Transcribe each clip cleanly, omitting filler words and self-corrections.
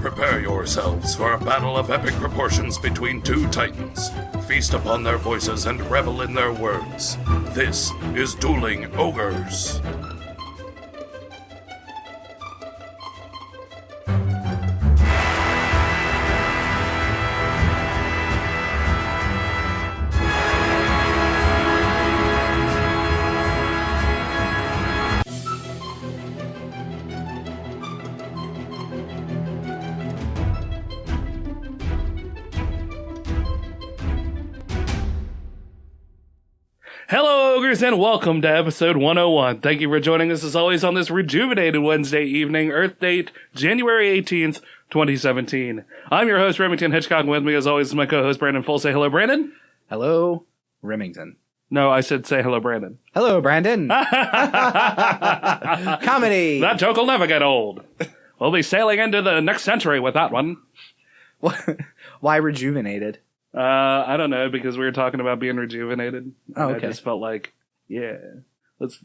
Prepare yourselves for a battle of epic proportions between two titans. Feast upon their voices and revel in their words. This is Dueling Ogres. Hello, Ogres, and welcome to episode 101. Thank you for joining us, as always, on this rejuvenated Wednesday evening, Earth date, January 18th, 2017. I'm your host, Remington Hitchcock, and with me, as always, is my co-host, Brandon Full. Say hello, Brandon. Hello, Remington. No, I said say hello, Brandon. Hello, Brandon. Comedy. That joke will never get old. We'll be sailing into the next century with that one. Why rejuvenated? I don't know, because we were talking about being rejuvenated. Oh, okay. I just felt like, yeah, let's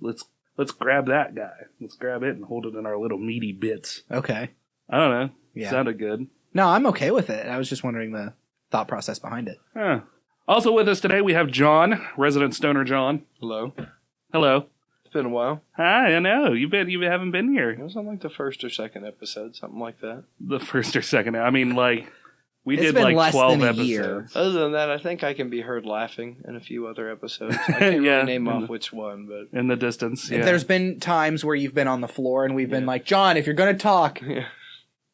grab that guy. Let's grab it and hold it in our little meaty bits. Okay. I don't know. Yeah. Sounded good. No, I'm okay with it. I was just wondering the thought process behind it. Huh. Also with us today, we have John, resident stoner John. Hello. Hello. It's been a while. Hi, I know. You haven't been here. It was on like the first or second episode, something like that. The first or second. I mean, like, we It's did been like less 12 than a episodes. year. Other than that, I think I can be heard laughing in a few other episodes. I can't Yeah. really name off which one, but In the distance, yeah. There's been times where you've been on the floor and we've been like, John, if you're going to talk, yeah.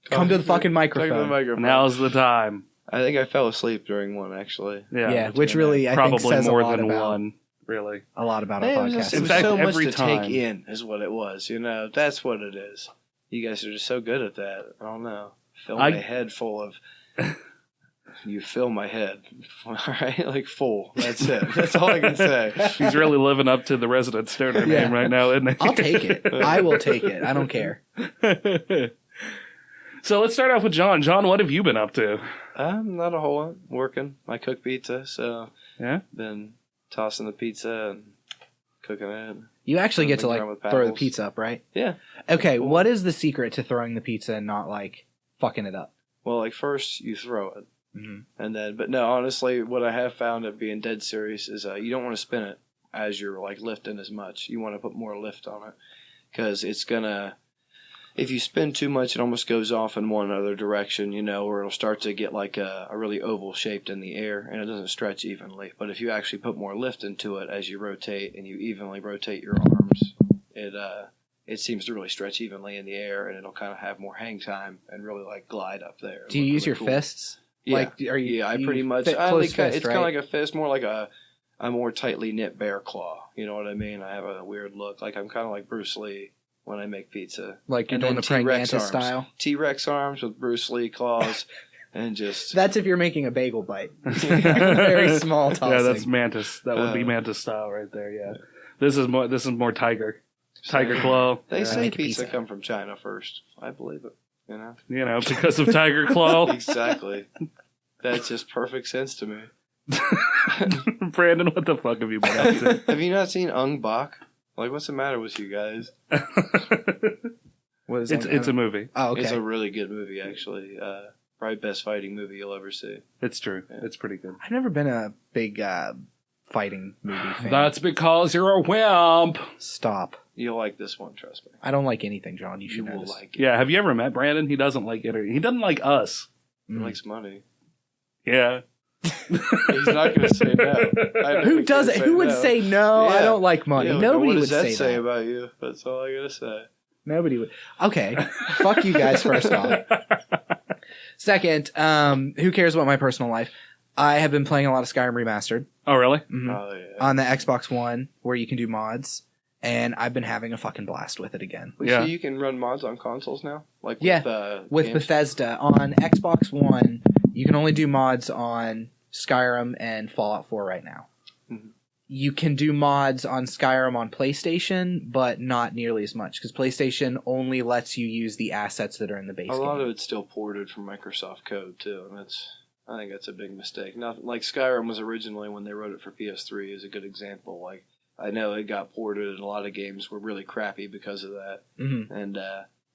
come to the fucking Talk to the microphone. microphone. Now's the time. I think I fell asleep during one, actually. Yeah. Yeah, which really, I think, Probably says more a lot than about, one, really. a lot about our It was, podcast. just, it In was fact, so much every to time. take in, is what it was. You know, that's what it is. You guys are just so good at that. I don't know. Fill my head full of... You fill my head, all right? Like full. That's it. That's all I can say. He's really living up to the resident stoner Yeah. name right now, isn't he? I'll take it. I will take it. I don't care. So let's start off with John. John, what have you been up to? Not a whole lot. Working. I cook pizza, so Yeah? been tossing the pizza and cooking it. You actually get to Moving like around with throw the paddles. pizza up, right? Yeah. Okay, what is the secret to throwing the pizza and not like fucking it up? Well, like first you throw it, Mm-hmm. and then, but no, honestly, what I have found at being dead serious is you don't want to spin it as you're like lifting as much. You want to put more lift on it because it's gonna. If you spin too much, it almost goes off in one other direction, you know, or it'll start to get like a really oval shaped in the air, and it doesn't stretch evenly. But if you actually put more lift into it as you rotate and you evenly rotate your arms, it seems to really stretch evenly in the air, and it'll kind of have more hang time and really like glide up there. Do you Look use really your cool. fists? Yeah, Like, are you? I you pretty much. fit I close like, fist, it's right? kind of like a fist, more like a more tightly knit bear claw. You know what I mean? I have a weird look. Like I'm kind of like Bruce Lee when I make pizza. Like you're And doing then the praying T-Rex mantis arms. style. T-Rex arms with Bruce Lee claws, and just That's if you're making a bagel bite. Very small tossing. Yeah, that's mantis. That would be mantis style right there, yeah. This is more tiger. Tiger claw. They say Make a pizza pizza. come from China first. I believe it. You know You know, because of tiger claw. exactly. That just perfect sense to me. Brandon, what the fuck have you been up to? Have you not seen Ung Bak? Like, what's the matter with you guys? What is It's a movie. Oh, okay. It's a really good movie, actually. Probably best fighting movie you'll ever see. It's true. Yeah. It's pretty good. I've never been a big fighting movie fan. That's because you're a wimp. Stop. You'll like this one, trust me. I don't like anything, John. You should You know will this. like it. Yeah, have you ever met Brandon? He doesn't like it. He doesn't like us. He likes money. Yeah. He's not going to say no. Who does it? Who would say no? I Yeah. don't like money. Yeah, Nobody what would does that say say that. about you? That's all I got to say. Nobody would. Okay. Fuck you guys first off. Second, who cares about my personal life? I have been playing a lot of Skyrim Remastered. Oh, really? Mhm. Oh, yeah. On the Xbox One, where you can do mods, and I've been having a fucking blast with it again. Yeah. So you can run mods on consoles now? Like Yeah, with games? Bethesda. On Xbox One, you can only do mods on Skyrim and Fallout 4 right now. Mhm. You can do mods on Skyrim on PlayStation, but not nearly as much, because PlayStation only lets you use the assets that are in the base A lot game. of it's still ported from Microsoft code, too. And I think that's a big mistake. Not, like Skyrim was originally, when they wrote it for PS3, is a good example. Like, I know it got ported and a lot of games were really crappy because of that. Mhm. And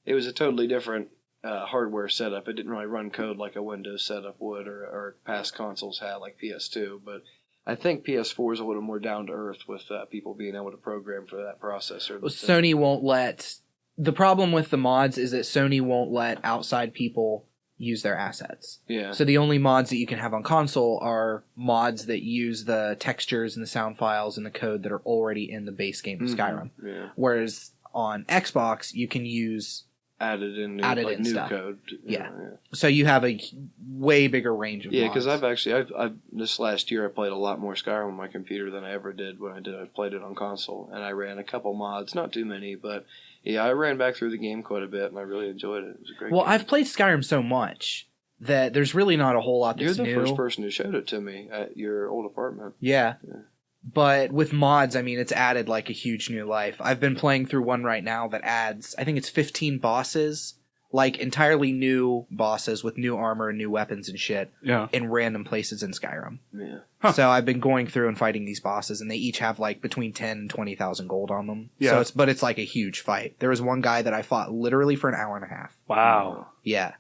it was a totally different hardware setup. It didn't really run code like a Windows setup would, or past consoles had, like PS2. But I think PS4 is a little more down to earth with people being able to program for that processor. Well, Sony won't let... The problem with the mods is that Sony won't let outside people use their assets. Yeah. So the only mods that you can have on console are mods that use the textures and the sound files and the code that are already in the base game of Skyrim. Yeah. Whereas on Xbox, you can use... Added in new stuff. Code. Yeah. So you have a way bigger range of mods. Yeah, because I've this last year I played a lot more Skyrim on my computer than I ever did when I played it on console, and I ran a couple mods, not too many, but yeah, I ran back through the game quite a bit, and I really enjoyed it. It was a great game. I've played Skyrim so much that there's really not a whole lot that's new. You're the first person who showed it to me at your old apartment. Yeah. But with mods, I mean, it's added like a huge new life. I've been playing through one right now that adds, I think it's 15 bosses, like entirely new bosses with new armor and new weapons and shit in random places in Skyrim. Yeah. Huh. So I've been going through and fighting these bosses, and they each have like between 10 and 20,000 gold on them. Yeah. So it's like a huge fight. There was one guy that I fought literally for an hour and a half. Wow. Yeah.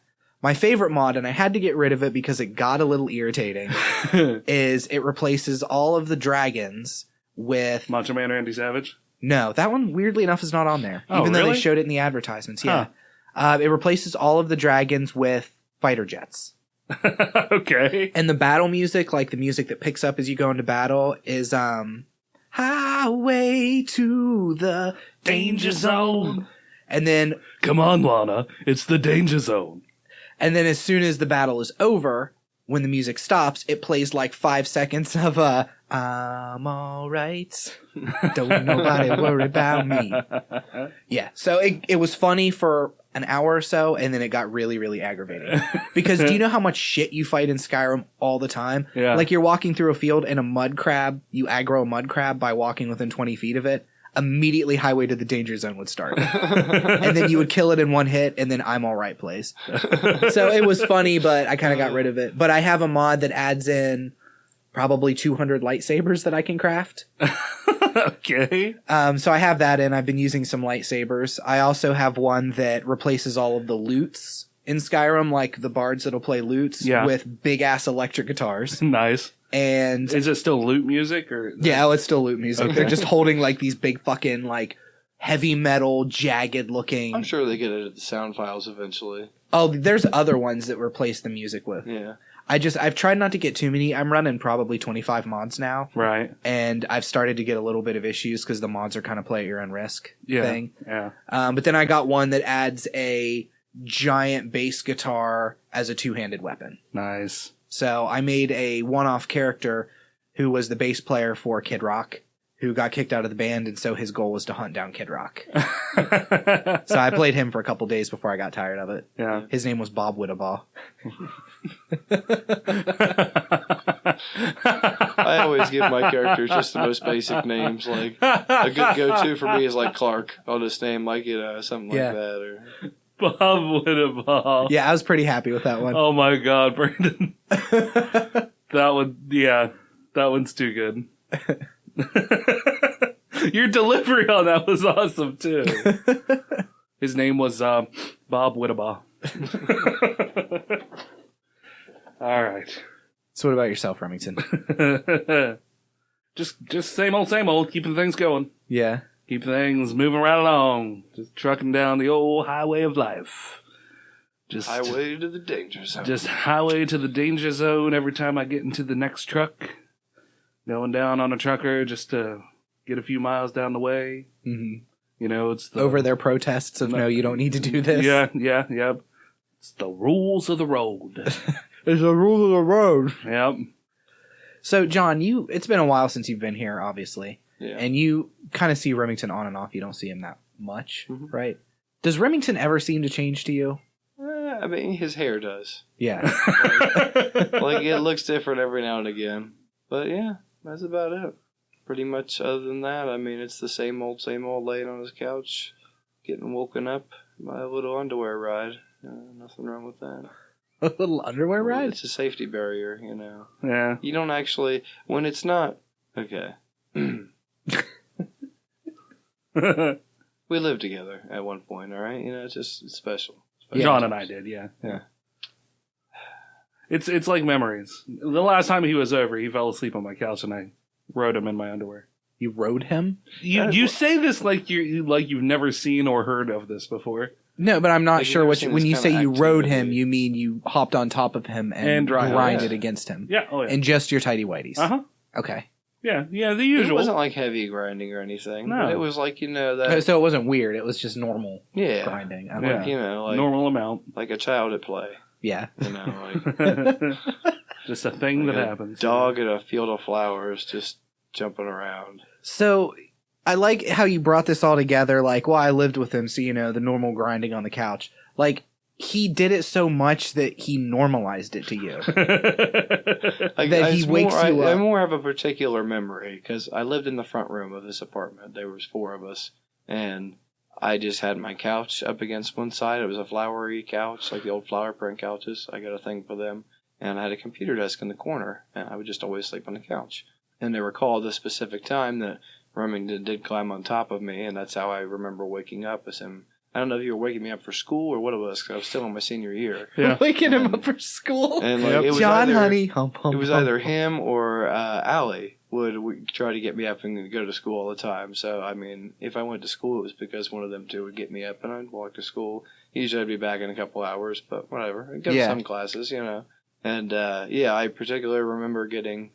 My favorite mod, and I had to get rid of it because it got a little irritating, is it replaces all of the dragons with... Macho Man Randy Savage? No, that one, weirdly enough, is not on there. Oh, even though really? they showed it in the advertisements, yeah. Huh. It replaces all of the dragons with fighter jets. Okay. And the battle music, like the music that picks up as you go into battle, is Highway to the Danger Zone. And then... Come on, Lana. It's the Danger Zone. And then as soon as the battle is over, when the music stops, it plays like 5 seconds of I'm all right. Don't nobody worry about me. Yeah, so it was funny for an hour or so, and then it got really, really aggravating. Because do you know how much shit you fight in Skyrim all the time? Yeah. Like you're walking through a field and a mud crab, you aggro a mud crab by walking within 20 feet of it. Immediately Highway to the Danger Zone would start. And then you would kill it in one hit, and then I'm all right plays. So it was funny, but I kind of got rid of it. But I have a mod that adds in probably 200 lightsabers that I can craft. Okay. So I have that in. I've been using some lightsabers. I also have one that replaces all of the lutes in Skyrim, like the bards that'll play lutes with big-ass electric guitars. Nice. And is it still lute music or? Yeah, it's still lute music. Okay. They're just holding like these big fucking like heavy metal, jagged looking. I'm sure they get it at the sound files eventually. Oh, there's other ones that replace the music with. Yeah. I've tried not to get too many. I'm running probably 25 mods now. Right. And I've started to get a little bit of issues because the mods are kind of play at your own risk thing. Yeah. But then I got one that adds a giant bass guitar as a two-handed weapon. Nice. So I made a one-off character who was the bass player for Kid Rock, who got kicked out of the band, and so his goal was to hunt down Kid Rock. So I played him for a couple days before I got tired of it. Yeah. His name was Bob Whittabaugh. I always give my characters just the most basic names. Like a good go-to for me is like Clark. I'll just name like something like that. Or Bob Whittabaugh. Yeah, I was pretty happy with that one. Oh my God, Brandon. That one's too good. Your delivery on that was awesome too. His name was Bob Whittabaugh. All right. So what about yourself, Remington? Just same old, keeping things going. Yeah. Keep things moving right along. Just trucking down the old highway of life. Just highway to the danger zone. Just highway to the danger zone every time I get into the next truck. Going down on a trucker just to get a few miles down the way. Mm-hmm. You know, it's over their protests of no, you don't need to do this. Yeah. It's the rules of the road. It's the rule of the road. Yep. So, John, it's been a while since you've been here, obviously. Yeah. And you kind of see Remington on and off. You don't see him that much, right? Does Remington ever seem to change to you? I mean, his hair does. Yeah. like it looks different every now and again. But yeah, that's about it. Pretty much other than that, I mean, it's the same old laying on his couch, getting woken up by a little underwear ride. Nothing wrong with that. A little underwear ride? It's a safety barrier, you know. Yeah. You don't actually, when it's not, okay. We lived together at one point, all right? You know, it's special John and I did, yeah. It's like memories. The last time he was over, he fell asleep on my couch and I rode him in my underwear. You rode him? You say this like you've never seen or heard of this before. No, but I'm not Like, sure you've never when seen you this say kind you of rode activity. him, you mean you hopped on top of him and grinded against him. Yeah, oh yeah. And just your tighty whities. Uh-huh. Okay. Yeah, the It usual. wasn't like heavy grinding or anything. No. But it was like, that... So it wasn't weird. It was just normal Yeah. grinding. Yeah. Okay. Like normal amount. like a child at play. Yeah. Like Just a thing like that a happens. dog at a field of flowers just jumping around. So I like how you brought this all together. Like, well, I lived with him, so the normal grinding on the couch. Like, he did it so much that he normalized it to you. That he wakes you up. I more have a particular memory because I lived in the front room of this apartment. There was 4 of us, and I just had my couch up against one side. It was a flowery couch, like the old flower print couches. I got a thing for them. And I had a computer desk in the corner, and I would just always sleep on the couch. And I recall the specific time that Remington did climb on top of me, and that's how I remember waking up as him. I don't know if you were waking me up for school or what it was, because I was still in my senior year. Yeah. Waking him up for school. And it was John, either, honey, hump, hump, it was hump. either him or Allie would try to get me up and go to school all the time. So, I mean, if I went to school, it was because one of them two would get me up, and I'd walk to school. Usually I'd be back in a couple hours, but whatever. I'd go to some classes, And, I particularly remember getting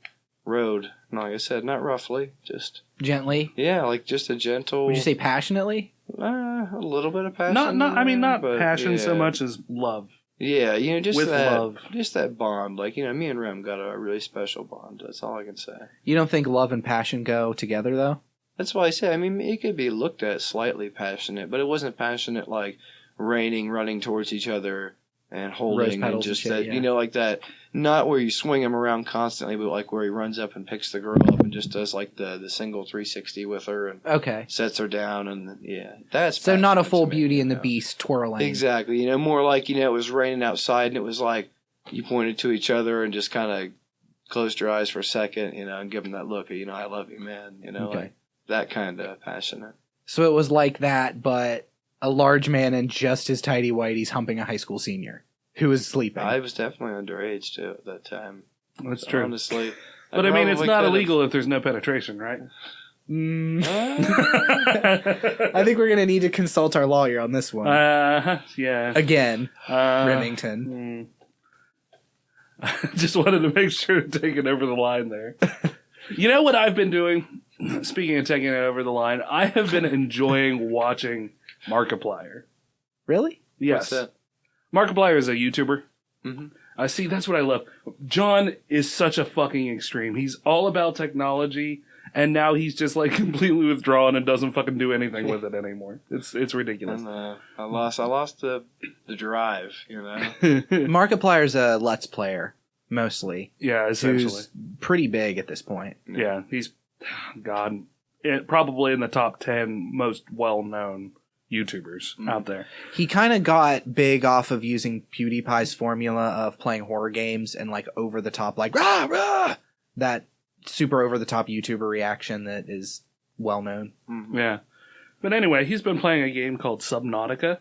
rode, and like I said, not roughly, just... Gently? Yeah, like just a gentle... Would you say passionately? A little bit of passion. Not but, passion so yeah. much as love. Yeah, just With that, love. just that bond. Like, me and Rem got a really special bond. That's all I can say. You don't think love and passion go together, though? That's why I say, it could be looked at slightly passionate, but it wasn't passionate like running towards each other and holding and just and shit, that, like that, not where you swing him around constantly, but like where he runs up and picks the girl up and just does like the single 360 with her and Okay. sets her down and that's So not a passionate full to me, Beauty and the Beast twirling. Exactly. More like, it was raining outside and it was like you pointed to each other and just kind of closed your eyes for a second, and give them that look of, I love you, man, Okay. like that kind of passionate. So it was like that, but a large man in just his tighty whities humping a high school senior who was sleeping. I was definitely underage too at that time. That's true. Honestly. But I mean, it's not illegal if there's no penetration, right? I think we're going to need to consult our lawyer on this one. Yeah. Again, Remington. Just wanted to make sure to take it over the line there. You know what I've been doing? Speaking of taking it over the line, I have been enjoying watching Markiplier. Really? Yes. What's that? Markiplier is a YouTuber. Mm-hmm. See, that's what I love. John is such a fucking extreme. He's all about technology, and now he's just like completely withdrawn and doesn't fucking do anything with it anymore. It's ridiculous. And, I lost the drive, Markiplier's a Let's Player, mostly. Yeah, essentially. Who's pretty big at this point. Yeah, he's, probably in the top 10 most well-known YouTubers out there. He kind of got big off of using PewDiePie's formula of playing horror games and like over the top, like rah rah, that super over the top YouTuber reaction that is well known. Mm-hmm. Yeah, but anyway, he's been playing a game called Subnautica.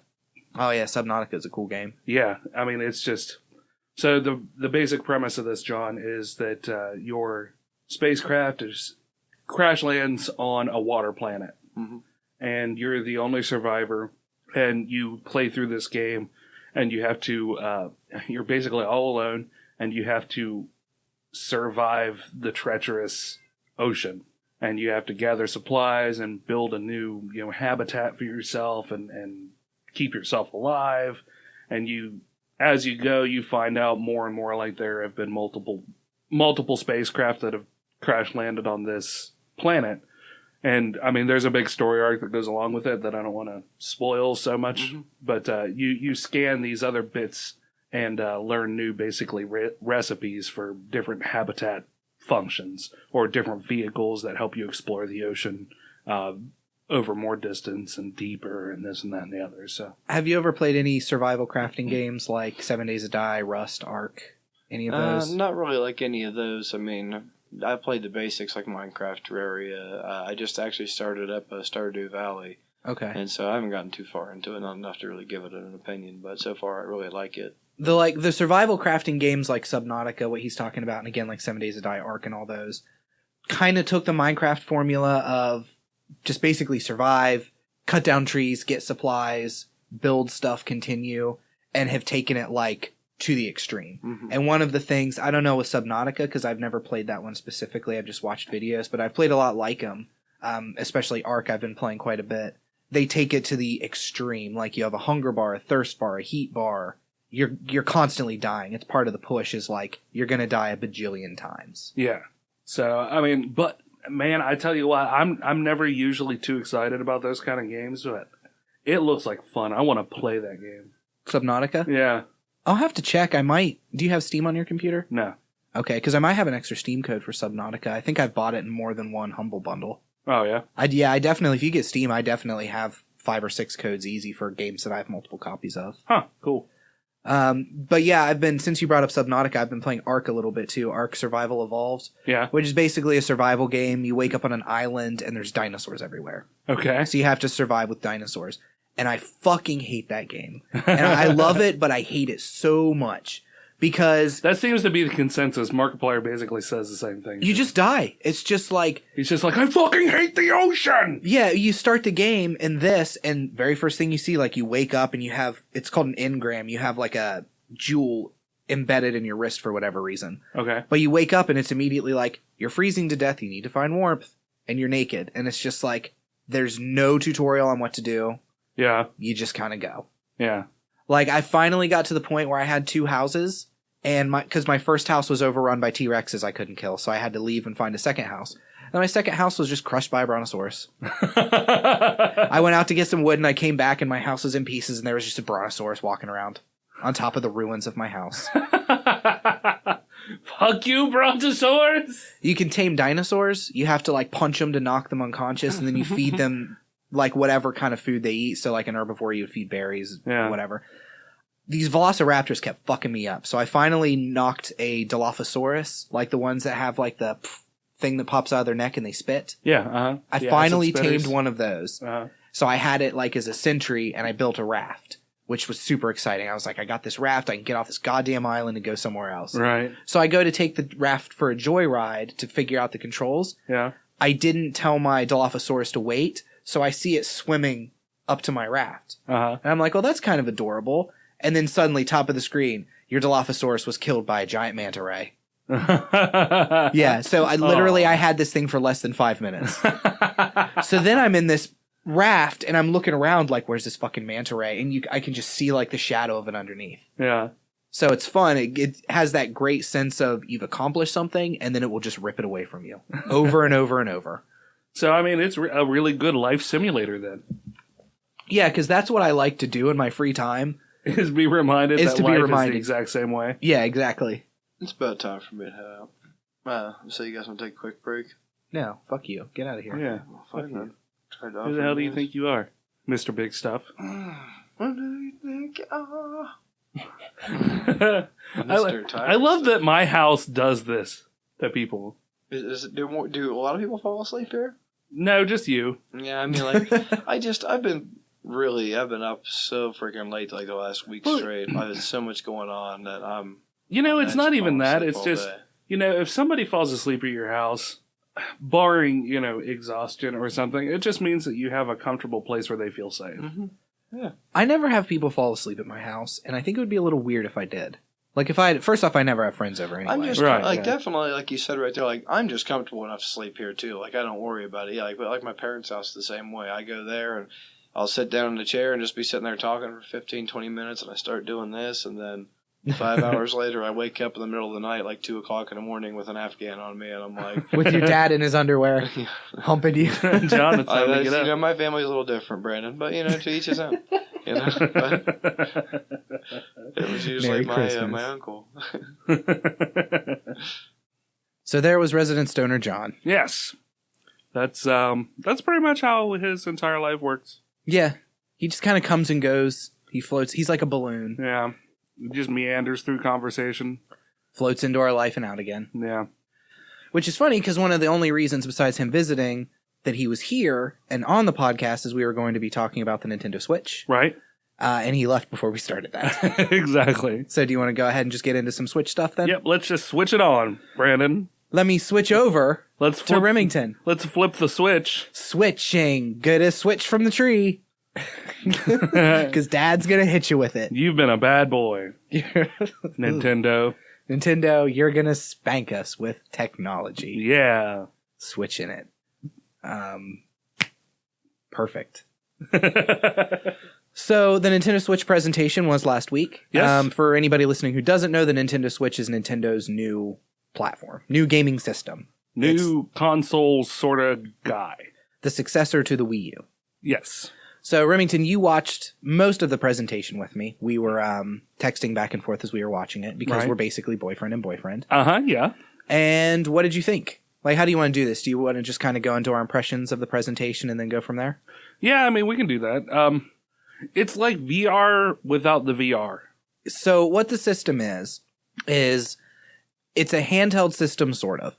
Oh yeah, Subnautica is a cool game. Yeah, I mean it's just so the basic premise of this, John, is that your spacecraft crash lands on a water planet. Mm-hmm. And you're the only survivor, and you play through this game, and you have to, you're basically all alone, and you have to survive the treacherous ocean. And you have to gather supplies and build a new, habitat for yourself and keep yourself alive. And as you go, you find out more and more like there have been multiple spacecraft that have crash landed on this planet. And, I mean, there's a big story arc that goes along with it that I don't want to spoil so much. Mm-hmm. But you scan these other bits and learn new, basically, recipes for different habitat functions or different vehicles that help you explore the ocean over more distance and deeper and this and that and the other. So, have you ever played any survival crafting games like 7 Days to Die, Rust, Ark, any of those? Not really like any of those. I mean, I played the basics like Minecraft, Terraria. I just actually started up Stardew Valley. Okay. And so I haven't gotten too far into it, not enough to really give it an opinion, but so far I really like it. The survival crafting games like Subnautica, what he's talking about, and again like 7 Days to Die, Ark, and all those, kind of took the Minecraft formula of just basically survive, cut down trees, get supplies, build stuff, continue, and have taken it like to the extreme. Mm-hmm. And one of the things, I don't know with Subnautica because I've never played that one specifically, I've just watched videos, but I've played a lot like them, especially Ark. I've been playing quite a bit. They take it to the extreme, like you have a hunger bar, a thirst bar, a heat bar. You're constantly dying. It's part of the push is like you're gonna die a bajillion times. Yeah. So I mean, but man, I tell you what, I'm never usually too excited about those kind of games, but it looks like fun. I want to play that game. Subnautica? Yeah. I'll have to check. I might. Do you have Steam on your computer? No. Okay, because I might have an extra Steam code for Subnautica. I think I've bought it in more than one Humble Bundle. Oh yeah. I definitely. If you get Steam, I definitely have 5 or 6 codes easy for games that I have multiple copies of. Huh. Cool. But yeah, since you brought up Subnautica, I've been playing Ark a little bit too. Ark Survival Evolved. Yeah. Which is basically a survival game. You wake up on an island and there's dinosaurs everywhere. Okay. So you have to survive with dinosaurs. And I fucking hate that game. And I love it, but I hate it so much. Because that seems to be the consensus. Markiplier basically says the same thing. You just die. It's just like... He's just like, I fucking hate the ocean! Yeah, you start the game in this, and very first thing you see, like, you wake up and you have... It's called an engram. You have, like, a jewel embedded in your wrist for whatever reason. Okay. But you wake up and it's immediately like, you're freezing to death, you need to find warmth, and you're naked. And it's just like, there's no tutorial on what to do. Yeah. You just kind of go. Yeah. Like, I finally got to the point where I had 2 houses, and because my first house was overrun by T-Rexes I couldn't kill, so I had to leave and find a second house. And my second house was just crushed by a brontosaurus. I went out to get some wood, and I came back, and my house was in pieces, and there was just a brontosaurus walking around on top of the ruins of my house. Fuck you, brontosaurus! You can tame dinosaurs. You have to, like, punch them to knock them unconscious, and then you feed them, like, whatever kind of food they eat. So, like, an herbivore, you would feed berries, whatever. These velociraptors kept fucking me up. So I finally knocked a Dilophosaurus, like the ones that have, like, the thing that pops out of their neck and they spit. Yeah, uh-huh. I finally tamed one of those. Uh-huh. So I had it, like, as a sentry, and I built a raft, which was super exciting. I was like, I got this raft, I can get off this goddamn island and go somewhere else. Right. So I go to take the raft for a joyride to figure out the controls. Yeah. I didn't tell my Dilophosaurus to wait, so I see it swimming up to my raft. Uh-huh. And I'm like, well, that's kind of adorable. And then suddenly, top of the screen, your Dilophosaurus was killed by a giant manta ray. Yeah, so I had this thing for less than 5 minutes. So then I'm in this raft, and I'm looking around like, where's this fucking manta ray? And I can just see, like, the shadow of it underneath. Yeah. So it's fun. It has that great sense of you've accomplished something, and then it will just rip it away from you. Over and over and over. So, I mean, it's a really good life simulator, then. Yeah, because that's what I like to do in my free time. Is be reminded that life is the exact same way. Yeah, exactly. It's about time for me to head out. So you guys want to take a quick break? No, fuck you. Get out of here. Yeah. Well, fuck you. Who the hell do you think you are, Mr. Big Stuff? What do you think you are? I love that my house does this to people. Do a lot of people fall asleep here? No, just you. Yeah, I mean, like, I've been up so freaking late, like, the last week straight. I had so much going on that I'm... You know, it's not even that. It's just, you know, if somebody falls asleep at your house, barring, you know, exhaustion or something, it just means that you have a comfortable place where they feel safe. Mm-hmm. Yeah. I never have people fall asleep at my house, and I think it would be a little weird if I did. Like, first off, I never have friends over anyway. I'm just, right, definitely, like you said right there, like, I'm just comfortable enough to sleep here, too. Like, I don't worry about it. Yeah, like my parents' house the same way. I go there, and I'll sit down in the chair and just be sitting there talking for 15, 20 minutes, and I start doing this, and then 5 hours later, I wake up in the middle of the night, like 2 o'clock in the morning, with an Afghan on me, and I'm like... With your dad in his underwear, humping you. John, it's time to get up. You know, my family's a little different, Brandon, but, you know, to each his own. You know, but it was usually my uncle. So there was Resident Stoner John. Yes. That's pretty much how his entire life works. Yeah. He just kind of comes and goes. He floats. He's like a balloon. Yeah. He just meanders through conversation. Floats into our life and out again. Yeah. Which is funny because one of the only reasons besides him visiting that he was here and on the podcast as we were going to be talking about the Nintendo Switch. Right. And he left before we started that. Exactly. So do you want to go ahead and just get into some Switch stuff then? Yep, let's just switch it on, Brandon. Let me switch over to Remington. Let's flip the switch. Switching. Good as switch from the tree. Because Dad's going to hit you with it. You've been a bad boy, Nintendo. Nintendo, you're going to spank us with technology. Yeah. Switching it. Perfect. So the Nintendo Switch presentation was last week. Yes. For anybody listening who doesn't know, the Nintendo Switch is Nintendo's new platform, new gaming system. New console sort of guy. The successor to the Wii U. Yes. So Remington, you watched most of the presentation with me. We were texting back and forth as we were watching it because we're basically boyfriend and boyfriend. Yeah. And what did you think? Like, how do you want to do this? Do you want to just kind of go into our impressions of the presentation and then go from there? Yeah, I mean, we can do that. It's like VR without the VR. So what the system is it's a handheld system, sort of.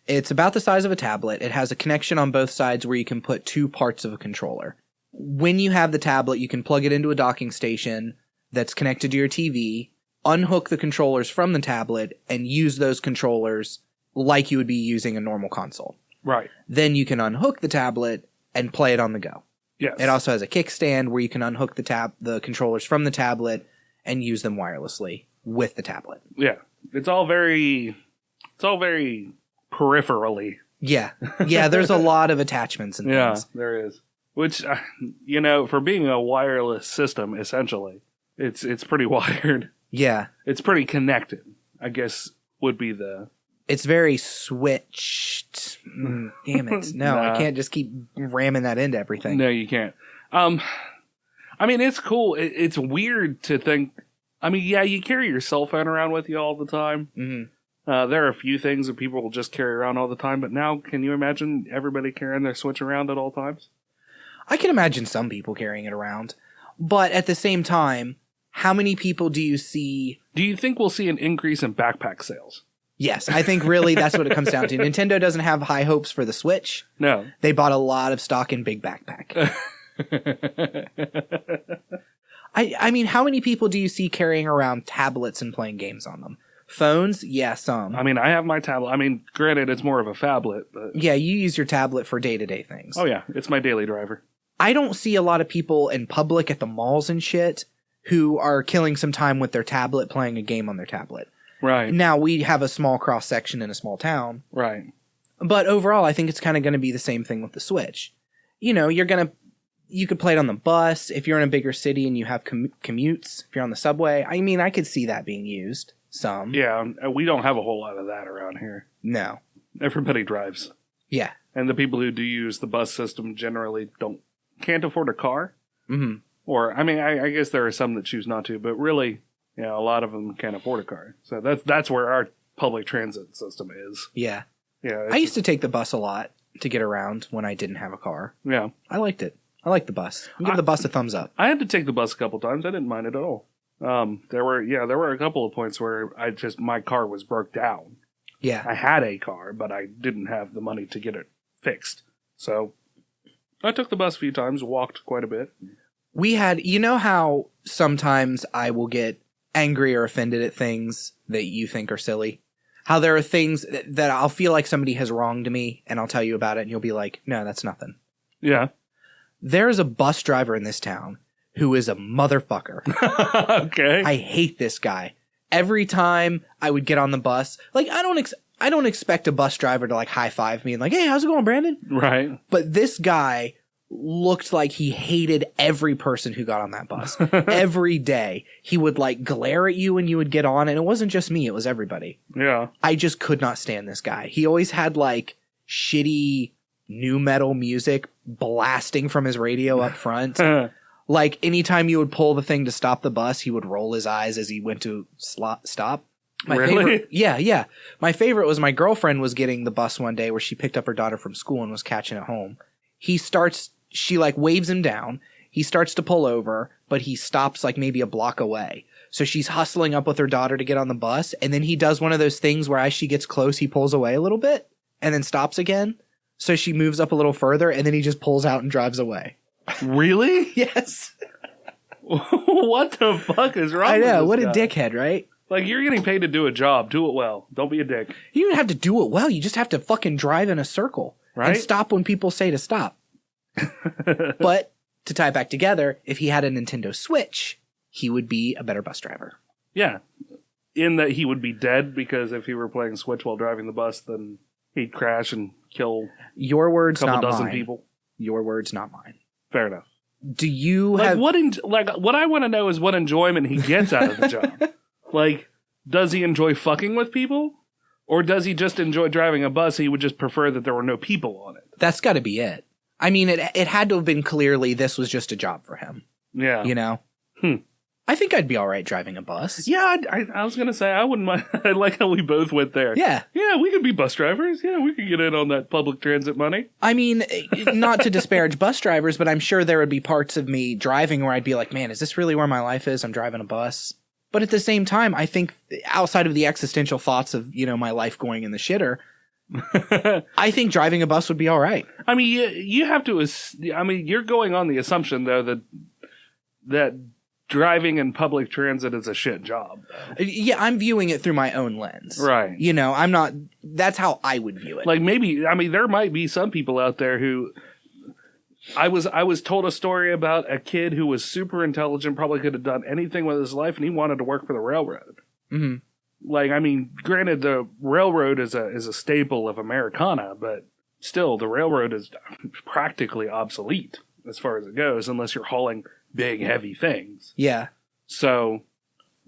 It's about the size of a tablet. It has a connection on both sides where you can put two parts of a controller. When you have the tablet, you can plug it into a docking station that's connected to your TV, unhook the controllers from the tablet, and use those controllers like you would be using a normal console. Right. Then you can unhook the tablet and play it on the go. Yes. It also has a kickstand where you can unhook the controllers from the tablet and use them wirelessly with the tablet. Yeah. It's all very peripherally. Yeah. Yeah, there's a lot of attachments and things. Yeah, there is. Which, for being a wireless system, essentially, it's pretty wired. Yeah. It's pretty connected, I guess, would be the... It's very switched. Damn it. No, Nah. I can't just keep ramming that into everything. No, you can't. I mean, it's cool. It's weird to think... I mean, yeah, you carry your cell phone around with you all the time. Mm-hmm. There are a few things that people will just carry around all the time, but now, can you imagine everybody carrying their Switch around at all times? I can imagine some people carrying it around. But at the same time, how many people do you see... Do you think we'll see an increase in backpack sales? Yes, I think really that's what it comes down to. Nintendo doesn't have high hopes for the Switch. No. They bought a lot of stock in Big Backpack. I mean, how many people do you see carrying around tablets and playing games on them? Phones? Yeah, some. I mean, I have my tablet. I mean, granted, it's more of a phablet, but... Yeah, you use your tablet for day-to-day things. Oh, yeah. It's my daily driver. I don't see a lot of people in public at the malls and shit who are killing some time with their tablet playing a game on their tablet. Right. Now, we have a small cross-section in a small town. Right. But overall, I think it's kind of going to be the same thing with the Switch. You know, you could play it on the bus if you're in a bigger city and you have commutes. If you're on the subway, I mean, I could see that being used some. Yeah, we don't have a whole lot of that around here. No. Everybody drives. Yeah. And the people who do use the bus system generally can't afford a car. Mm-hmm. Or, I mean, I guess there are some that choose not to, but really, a lot of them can't afford a car. So that's where our public transit system is. Yeah. Yeah. I used to take the bus a lot to get around when I didn't have a car. Yeah. I liked it. I like the bus. Give the bus a thumbs up. I had to take the bus a couple times. I didn't mind it at all. There were a couple of points where my car was broke down. Yeah. I had a car, but I didn't have the money to get it fixed. So I took the bus a few times, walked quite a bit. We had, you know how sometimes I will get angry or offended at things that you think are silly? How there are things that I'll feel like somebody has wronged me and I'll tell you about it and you'll be like, no, that's nothing. Yeah. There's a bus driver in this town who is a motherfucker. Okay. I hate this guy. Every time I would get on the bus, like I don't expect a bus driver to like high five me and like, hey, how's it going, Brandon? Right. But this guy looked like he hated every person who got on that bus. Every day. He would like glare at you when you would get on, and it wasn't just me, it was everybody. Yeah. I just could not stand this guy. He always had like shitty nu metal music blasting from his radio up front. Like anytime you would pull the thing to stop the bus, he would roll his eyes as he went to stop. Really? Yeah. My favorite was my girlfriend was getting the bus one day where she picked up her daughter from school and was catching it home. She like waves him down. He starts to pull over, but he stops like maybe a block away. So she's hustling up with her daughter to get on the bus. And then he does one of those things where as she gets close, he pulls away a little bit and then stops again. So she moves up a little further, and then he just pulls out and drives away. Really? Yes. What the fuck is wrong I know. with this What guy? a dickhead, right? Like, you're getting paid to do a job. Do it well. Don't be a dick. You don't have to do it well. You just have to fucking drive in a circle. Right? And stop when people say to stop. But to tie it back together, if he had a Nintendo Switch, he would be a better bus driver. Yeah. In that he would be dead, because if he were playing Switch while driving the bus, then he'd crash and kill Your a words, couple not dozen mine. people. Your words, not mine. Fair enough. Do you Like, have... what I want to know is what enjoyment he gets out of the job. Like, does he enjoy fucking with people? Or does he just enjoy driving a bus? He would just prefer that there were no people on it. That's got to be it. I mean, it had to have been clearly this was just a job for him. Yeah. You know? I think I'd be all right driving a bus. Yeah, I was going to say, I wouldn't mind. I like how we both went there. Yeah. Yeah, we could be bus drivers. Yeah, we could get in on that public transit money. I mean, not to disparage bus drivers, but I'm sure there would be parts of me driving where I'd be like, man, is this really where my life is? I'm driving a bus. But at the same time, I think outside of the existential thoughts of, you know, my life going in the shitter, I think driving a bus would be all right. I mean, you have to. I mean, you're going on the assumption though that driving in public transit is a shit job. Yeah, I'm viewing it through my own lens. Right. You know, I'm not. That's how I would view it. Like maybe, I mean, there might be some people out there who. I was told a story about a kid who was super intelligent, probably could have done anything with his life, and he wanted to work for the railroad. Mm-hmm. Like, I mean, granted, the railroad is a staple of Americana, but still, the railroad is practically obsolete as far as it goes, unless you're hauling big, heavy things. Yeah. So,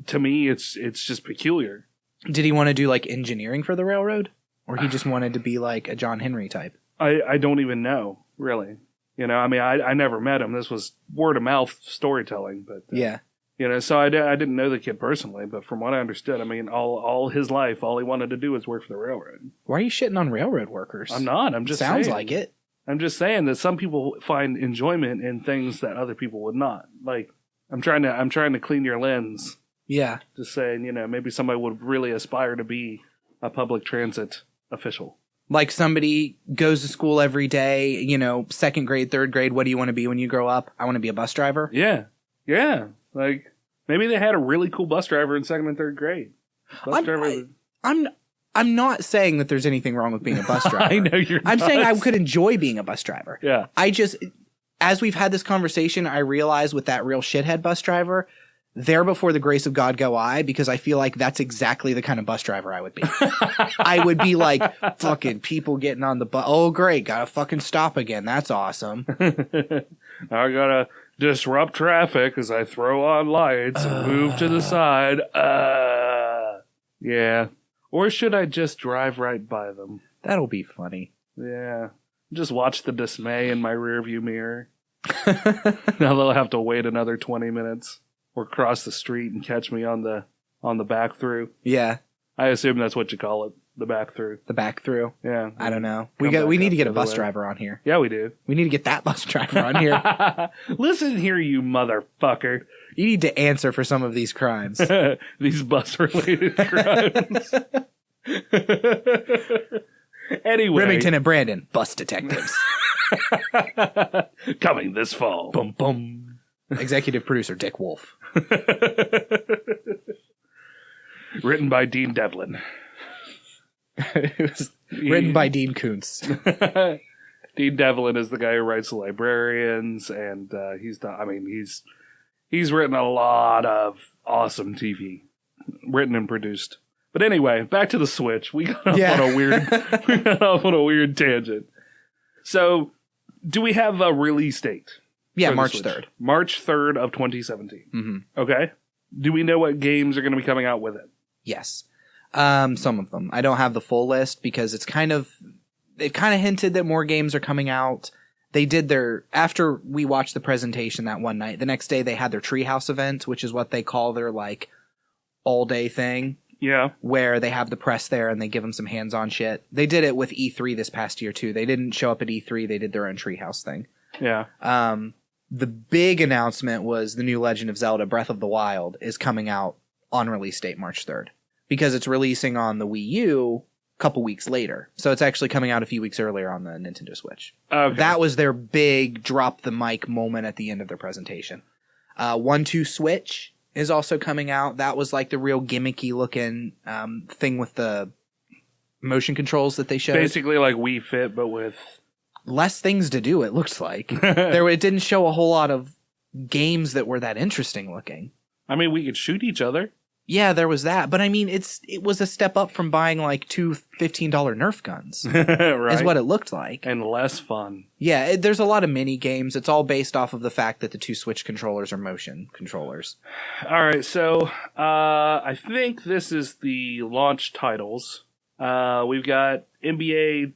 to me, it's just peculiar. Did he want to do like engineering for the railroad, or he just wanted to be like a John Henry type? I don't even know, really. You know, I mean, I never met him. This was word of mouth storytelling, but Yeah. you know, so I didn't know the kid personally, but from what I understood, I mean, all his life, all he wanted to do was work for the railroad. Why are you shitting on railroad workers? I'm not. I'm just Sounds saying. like it. I'm just saying that some people find enjoyment in things that other people would not. Like, I'm trying to clean your lens. Yeah. Just saying, you know, maybe somebody would really aspire to be a public transit official. Like somebody goes to school every day, you know, 2nd grade, 3rd grade. What do you want to be when you grow up? I want to be a bus driver. Yeah. Yeah. Like, maybe they had a really cool bus driver in 2nd and 3rd grade. I'm not saying that there's anything wrong with being a bus driver. I know you're I'm not. saying I could enjoy being a bus driver. Yeah. I just, as we've had this conversation, I realize with that real shithead bus driver, there before the grace of God go I, because I feel like that's exactly the kind of bus driver I would be. I would be like, fucking people getting on the bus. Oh, great. Gotta fucking stop again. That's awesome. I gotta disrupt traffic as I throw on lights and move to the side. Yeah. Or should I just drive right by them? That'll be funny. Yeah. Just watch the dismay in my rearview mirror. Now they'll have to wait another 20 minutes or cross the street and catch me on the back through. Yeah. I assume that's what you call it, the back through. The back through. Yeah. I don't know. Come We need back to get a up the other bus way. driver on here. Yeah, we do. We need to get that bus driver on here. Listen here, you motherfucker. You need to answer for some of these crimes. These bus-related crimes. Anyway. Remington and Brandon, bus detectives. Coming this fall. Boom, boom. Executive producer Dick Wolf. Written by Dean Devlin. It was written by Dean Koontz. Dean Devlin is the guy who writes The Librarians, and he's written a lot of awesome TV, written and produced. But anyway, back to the Switch. We got off on a weird tangent. So, do we have a release date? Yeah, for the March Switch? 3rd. March 3rd of 2017. Mm-hmm. Okay. Do we know what games are going to be coming out with it? Yes. Some of them. I don't have the full list because they've kind of hinted that more games are coming out. They did after we watched the presentation that one night, the next day they had their Treehouse event, which is what they call their like all day thing. Yeah. Where they have the press there and they give them some hands-on shit. They did it with E3 this past year too. They didn't show up at E3. They did their own Treehouse thing. Yeah. The big announcement was the new Legend of Zelda Breath of the Wild is coming out on release date March 3rd. Because it's releasing on the Wii U couple weeks later. So it's actually coming out a few weeks earlier on the Nintendo Switch. Okay. That was their big drop the mic moment at the end of their presentation. 1-2 Switch is also coming out. That was like the real gimmicky looking thing with the motion controls that they showed. Basically like Wii Fit, but with less things to do, it looks like. It didn't show a whole lot of games that were that interesting looking. I mean, we could shoot each other. Yeah, there was that. But I mean, it was a step up from buying like two $15 Nerf guns. Right. Is what it looked like. And less fun. Yeah, there's a lot of mini games. It's all based off of the fact that the two Switch controllers are motion controllers. All right, so I think this is the launch titles. We've got NBA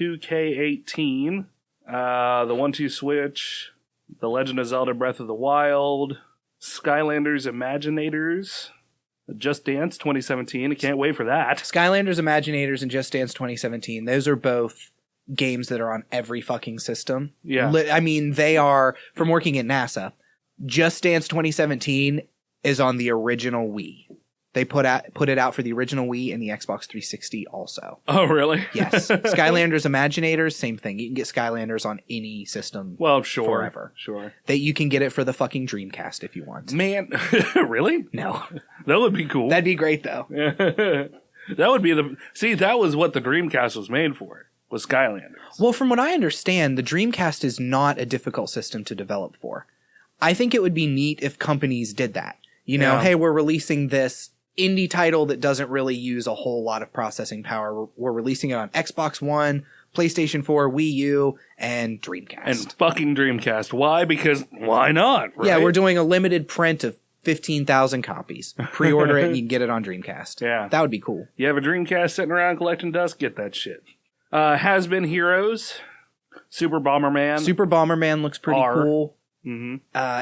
2K18, the 1-2 Switch, The Legend of Zelda Breath of the Wild, Skylanders Imaginators, Just Dance 2017. I can't wait for that. Skylanders Imaginators and Just Dance 2017, those are both games that are on every fucking system. Yeah. I mean, they are, from working at NASA, Just Dance 2017 is on the original Wii. They put it out for the original Wii and the Xbox 360 also. Oh, really? Yes. Skylanders Imaginators, same thing. You can get Skylanders on any system. Well, sure. Forever. Sure. You can get it for the fucking Dreamcast if you want. Man, really? No. That would be cool. That'd be great, though. That would be that was what the Dreamcast was made for, was Skylanders. Well, from what I understand, the Dreamcast is not a difficult system to develop for. I think it would be neat if companies did that. You know, hey, we're releasing this indie title that doesn't really use a whole lot of processing power. We're releasing it on Xbox One, PlayStation 4, Wii U, and Dreamcast. And fucking Dreamcast. Why? Because why not? Right? Yeah, we're doing a limited print of 15,000 copies. Pre-order it and you can get it on Dreamcast. Yeah. That would be cool. You have a Dreamcast sitting around collecting dust? Get that shit. Has Been Heroes, Super Bomberman. Super Bomberman looks pretty cool. Mm-hmm.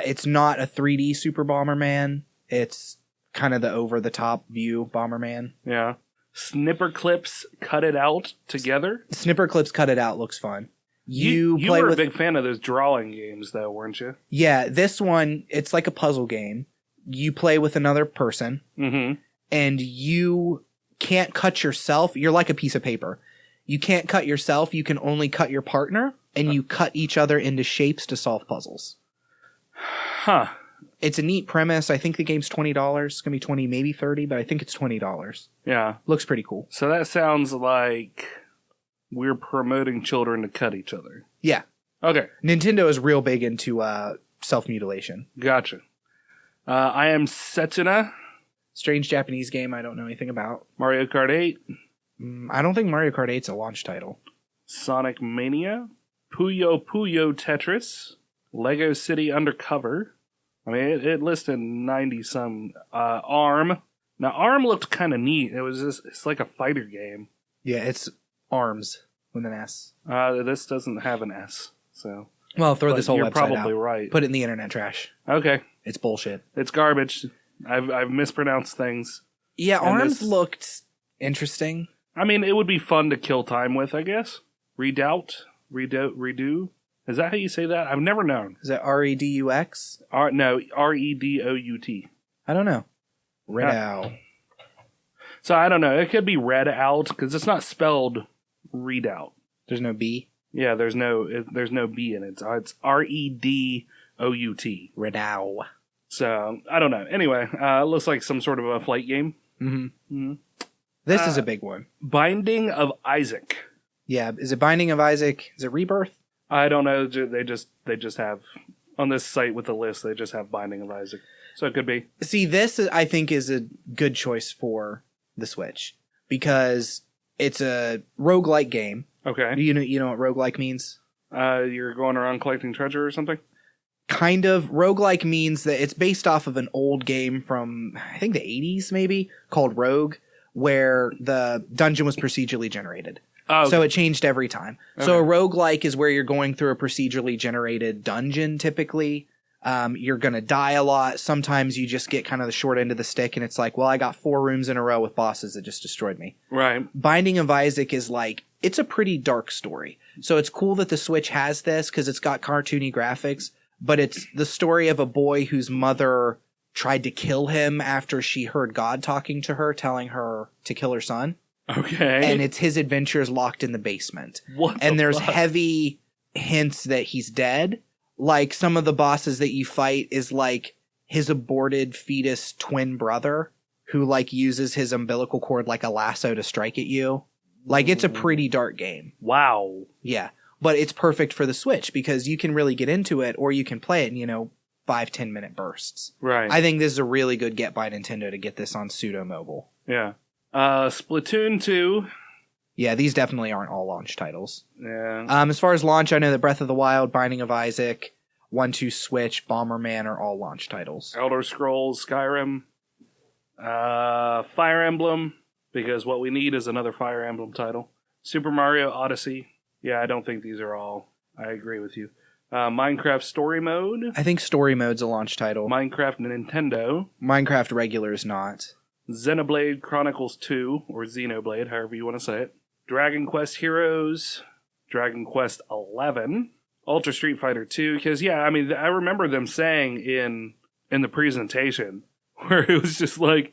It's not a 3D Super Bomberman. It's kind of the over-the-top view Bomberman. Yeah. Snipper Clips Cut It Out Together. Snipper Clips Cut It Out looks fun. You were a big fan of those drawing games, though, weren't you? Yeah, this one, it's like a puzzle game. You play with another person, and you can't cut yourself. You're like a piece of paper. You can't cut yourself. You can only cut your partner, and you cut each other into shapes to solve puzzles. Huh. It's a neat premise. I think the game's $20. It's going to be 20, maybe 30, but I think it's $20. Yeah. Looks pretty cool. So that sounds like we're promoting children to cut each other. Yeah. Okay. Nintendo is real big into self-mutilation. Gotcha. I Am Setsuna. Strange Japanese game I don't know anything about. Mario Kart 8. I don't think Mario Kart 8's a launch title. Sonic Mania. Puyo Puyo Tetris. Lego City Undercover. I mean, it listed 90-some. ARM. Now, ARM looked kind of neat. It's like a fighter game. Yeah, it's ARMS with an S. This doesn't have an S, so. Well, throw this whole you're website probably out. right. Put it in the internet trash. Okay. It's bullshit. It's garbage. I've mispronounced things. Yeah, ARMS looked interesting. I mean, it would be fun to kill time with, I guess. Redo. Is that how you say that? I've never known. Is that REDUX? No, REDOUT. I don't know. Redout. So I don't know. It could be read out because it's not spelled readout. There's no B? Yeah, there's no B in it. It's REDOUT. Redout. So I don't know. Anyway, it looks like some sort of a flight game. Mm-hmm. This is a big one. Binding of Isaac. Yeah, is it Binding of Isaac? Is it Rebirth? I don't know. They just have on this site with the list. They just have Binding of Isaac, so it could be. See, this I think is a good choice for the Switch because it's a roguelike game. Okay. You know what roguelike means? You're going around collecting treasure or something. Kind of. Roguelike means that it's based off of an old game from I think the 80s maybe called Rogue, where the dungeon was procedurally generated. Oh, okay. So it changed every time. Okay. So a roguelike is where you're going through a procedurally generated dungeon typically. You're going to die a lot. Sometimes you just get kind of the short end of the stick and it's like, well, I got 4 rooms in a row with bosses that just destroyed me. Right. Binding of Isaac is like, it's a pretty dark story. So it's cool that the Switch has this because it's got cartoony graphics, but it's the story of a boy whose mother tried to kill him after she heard God talking to her, telling her to kill her son. Okay. And it's his adventures locked in the basement. What and the there's fuck? heavy hints that he's dead. Like, some of the bosses that you fight is like his aborted fetus twin brother who like uses his umbilical cord like a lasso to strike at you. Like, it's a pretty dark game. Wow. Yeah. But it's perfect for the Switch because you can really get into it, or you can play it in, 5-10 minute bursts. Right. I think this is a really good get by Nintendo to get this on pseudo mobile. Yeah. Splatoon 2. Yeah, these definitely aren't all launch titles. Yeah. As far as launch, I know that Breath of the Wild, Binding of Isaac, 1-2 Switch, Bomberman are all launch titles. Elder Scrolls, Skyrim, Fire Emblem, because what we need is another Fire Emblem title. Super Mario Odyssey. Yeah, I don't think these are all. I agree with you. Minecraft Story Mode. I think Story Mode's a launch title. Minecraft Nintendo. Minecraft Regular is not. Xenoblade Chronicles 2, or Xenoblade, however you want to say it. Dragon Quest Heroes. Dragon Quest 11. Ultra Street Fighter 2. Because, I remember them saying in the presentation where it was just like,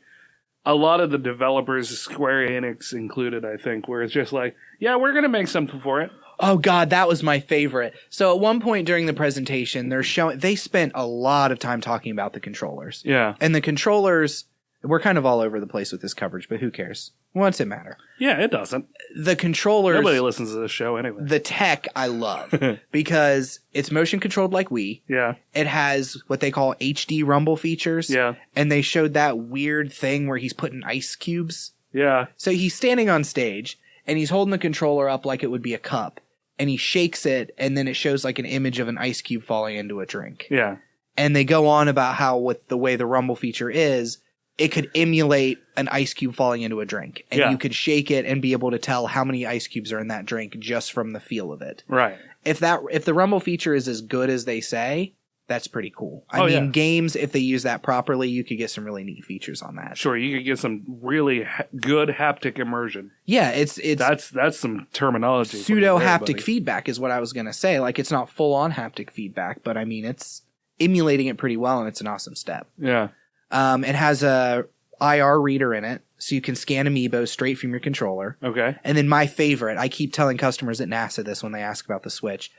a lot of the developers, Square Enix included, I think, where it's just like, yeah, we're going to make something for it. Oh God, that was my favorite. So at one point during the presentation, they spent a lot of time talking about the controllers. Yeah. And the controllers, we're kind of all over the place with this coverage, but who cares? What's it matter? Yeah, it doesn't. The controllers... Nobody listens to this show anyway. The tech I love because it's motion controlled like Wii. Yeah. It has what they call HD rumble features. Yeah. And they showed that weird thing where he's putting ice cubes. Yeah. So he's standing on stage and he's holding the controller up like it would be a cup. And he shakes it, and then it shows like an image of an ice cube falling into a drink. Yeah. And they go on about how with the way the rumble feature is, it could emulate an ice cube falling into a drink. And you could shake it and be able to tell how many ice cubes are in that drink just from the feel of it. Right. If the rumble feature is as good as they say, that's pretty cool. I mean, games, if they use that properly, you could get some really neat features on that. Sure, you could get some really good haptic immersion. Yeah, it's that's some terminology. Pseudo haptic feedback is what I was going to say. Like, it's not full on haptic feedback, but I mean, it's emulating it pretty well, and it's an awesome step. Yeah. It has a IR reader in it, so you can scan amiibo straight from your controller. Okay. And then my favorite, I keep telling customers at NASA this when they ask about the Switch.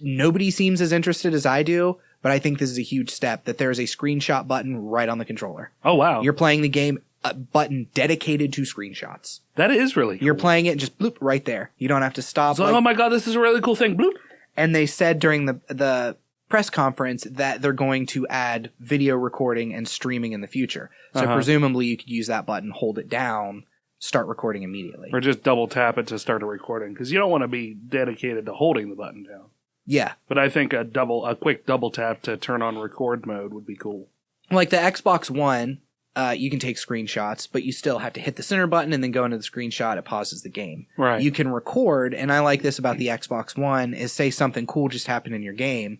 Nobody seems as interested as I do, but I think this is a huge step that there's a screenshot button right on the controller. Oh, wow. You're playing the game, a button dedicated to screenshots. That is really cool. You're playing it just bloop right there. You don't have to stop. So, oh my God, this is a really cool thing. Bloop. And they said during the press conference that they're going to add video recording and streaming in the future. So presumably you could use that button, hold it down, start recording immediately. Or just double tap it to start a recording, because you don't want to be dedicated to holding the button down. Yeah. But I think a quick double tap to turn on record mode would be cool. Like the Xbox One, you can take screenshots, but you still have to hit the center button and then go into the screenshot. It pauses the game. Right. You can record, and I like this about the Xbox One, is say something cool just happened in your game.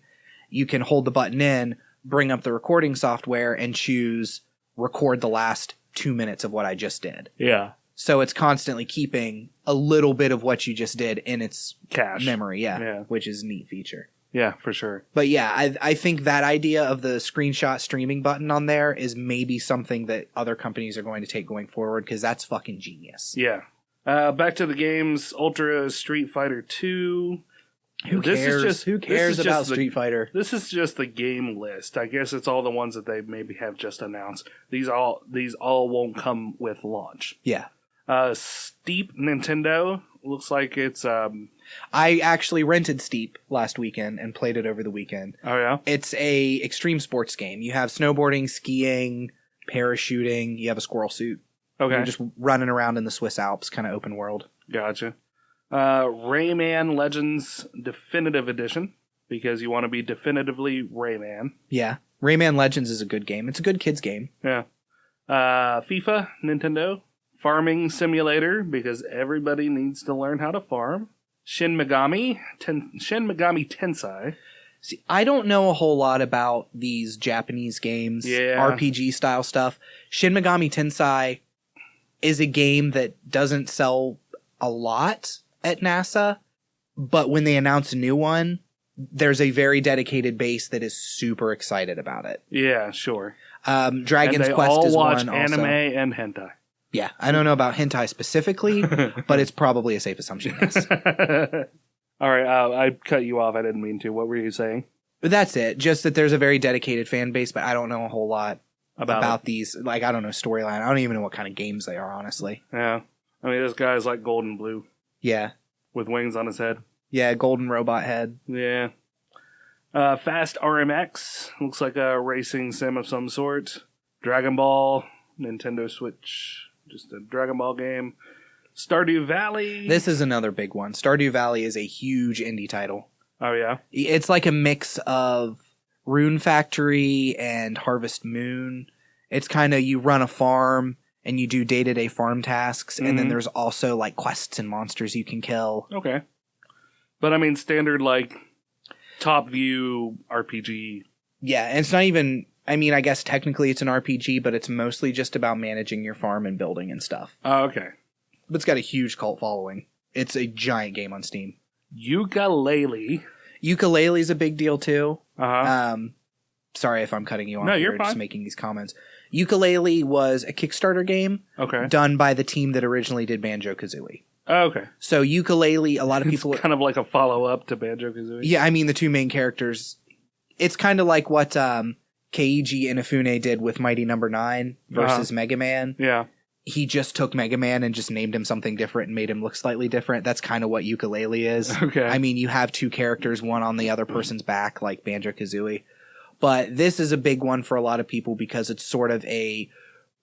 You can hold the button in, bring up the recording software, and choose record the last 2 minutes of what I just did. Yeah. So it's constantly keeping a little bit of what you just did in its cache memory, which is a neat feature. Yeah, for sure. But yeah, I think that idea of the screenshot streaming button on there is maybe something that other companies are going to take going forward, because that's fucking genius. Yeah. Back to the games, Ultra Street Fighter 2. Who cares about Street Fighter? This is just the game list. I guess it's all the ones that they maybe have just announced. These all won't come with launch. Yeah. Steep Nintendo looks like it's I actually rented Steep last weekend and played it over the weekend. Oh yeah. It's a extreme sports game. You have snowboarding, skiing, parachuting, you have a squirrel suit. Okay. You're just running around in the Swiss Alps, kind of open world. Gotcha. Rayman Legends Definitive Edition, because you want to be definitively Rayman. Yeah. Rayman Legends is a good game. It's a good kids game. Yeah. FIFA, Nintendo. Farming Simulator, because everybody needs to learn how to farm. Shin Megami Tensei. See, I don't know a whole lot about these Japanese games, RPG style stuff. Shin Megami Tensei is a game that doesn't sell a lot at NASA, but when they announce a new one, there's a very dedicated base that is super excited about it. Yeah, sure. Dragon's and they Quest all is watch one anime also. and hentai. Yeah, I don't know about hentai specifically, but it's probably a safe assumption, yes. All right, I cut you off. I didn't mean to. What were you saying? But that's it. Just that there's a very dedicated fan base, but I don't know a whole lot about these. Like, I don't know storyline. I don't even know what kind of games they are, honestly. Yeah. I mean, this guy's like golden blue. Yeah. With wings on his head. Yeah, golden robot head. Yeah. Fast RMX. Looks like a racing sim of some sort. Dragon Ball. Nintendo Switch. Just a Dragon Ball game. Stardew Valley. This is another big one. Stardew Valley is a huge indie title. Oh, yeah? It's like a mix of Rune Factory and Harvest Moon. It's kind of, you run a farm and you do day-to-day farm tasks, and then there's also like quests and monsters you can kill. Okay. But I mean, standard like top view RPG. Yeah, and it's not even, I mean, I guess technically it's an RPG, but it's mostly just about managing your farm and building and stuff. Oh, okay. But it's got a huge cult following. It's a giant game on Steam. Yooka-Laylee. Ukulele's a big deal too. Uh-huh. Sorry if I'm cutting you off. No, you're fine. Just making these comments. Ukulele was a Kickstarter game done by the team that originally did Banjo-Kazooie. Oh, okay. So Ukulele, a lot of people... It's kind of like a follow-up to Banjo-Kazooie. Yeah, I mean, the two main characters... It's kind of like what Keiji Inafune did with Mighty Number 9 versus Mega Man. Yeah. He just took Mega Man and just named him something different and made him look slightly different. That's kind of what Ukulele is. Okay. I mean, you have two characters, one on the other person's back, like Banjo-Kazooie. But this is a big one for a lot of people because it's sort of a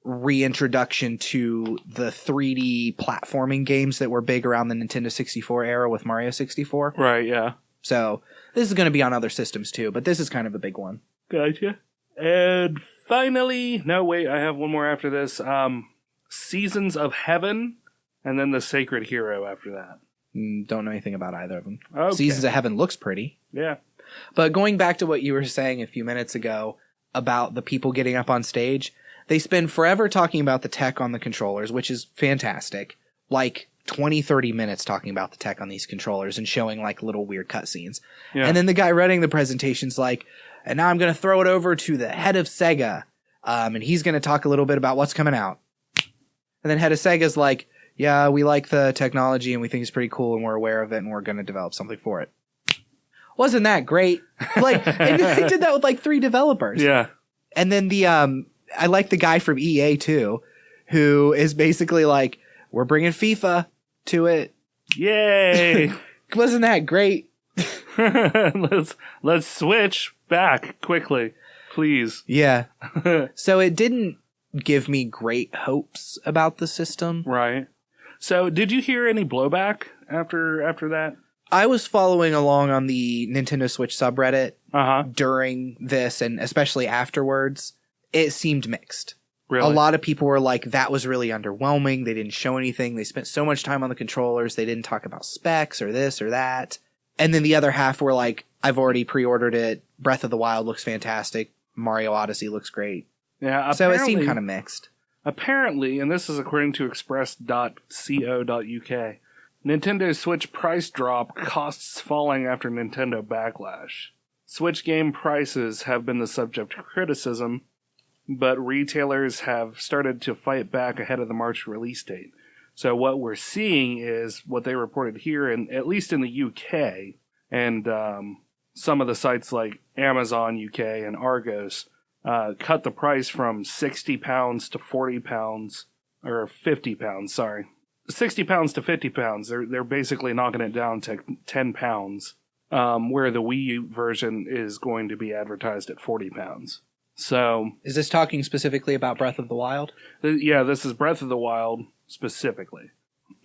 reintroduction to the 3D platforming games that were big around the Nintendo 64 era with Mario 64. Right, yeah. So this is going to be on other systems too, but this is kind of a big one. Gotcha. And finally, no, wait, I have one more after this. Seasons of Heaven, and then The Sacred Hero after that. Don't know anything about either of them. Okay. Seasons of Heaven looks pretty. Yeah. But going back to what you were saying a few minutes ago about the people getting up on stage, they spend forever talking about the tech on the controllers, which is fantastic. Like 20, 30 minutes talking about the tech on these controllers and showing like little weird cutscenes. Yeah. And then the guy running the presentation's like, and now I'm going to throw it over to the head of Sega. And he's going to talk a little bit about what's coming out. And then head of Sega's like, yeah, we like the technology and we think it's pretty cool and we're aware of it and we're going to develop something for it. Wasn't that great? Like, and they did that with like 3 developers. Yeah. And then I like the guy from EA too, who is basically like, we're bringing FIFA to it. Yay. Wasn't that great? Let's switch back quickly, please. Yeah. So it didn't give me great hopes about the system. Right. So did you hear any blowback after that? I was following along on the Nintendo Switch subreddit during this and especially afterwards. It seemed mixed. Really? A lot of people were like, that was really underwhelming. They didn't show anything. They spent so much time on the controllers. They didn't talk about specs or this or that. And then the other half were like, I've already pre-ordered it. Breath of the Wild looks fantastic. Mario Odyssey looks great. Yeah, so it seemed kind of mixed. Apparently, and this is according to express.co.uk, Nintendo Switch price drop, costs falling after Nintendo backlash. Switch game prices have been the subject of criticism, but retailers have started to fight back ahead of the March release date. So what we're seeing is what they reported here, and at least in the UK, and some of the sites like Amazon UK and Argos cut the price from £60 to £40, or £50, sorry. £60 to £50. They're basically knocking it down to £10, where the Wii U version is going to be advertised at £40. So, is this talking specifically about Breath of the Wild? Yeah, this is Breath of the Wild specifically.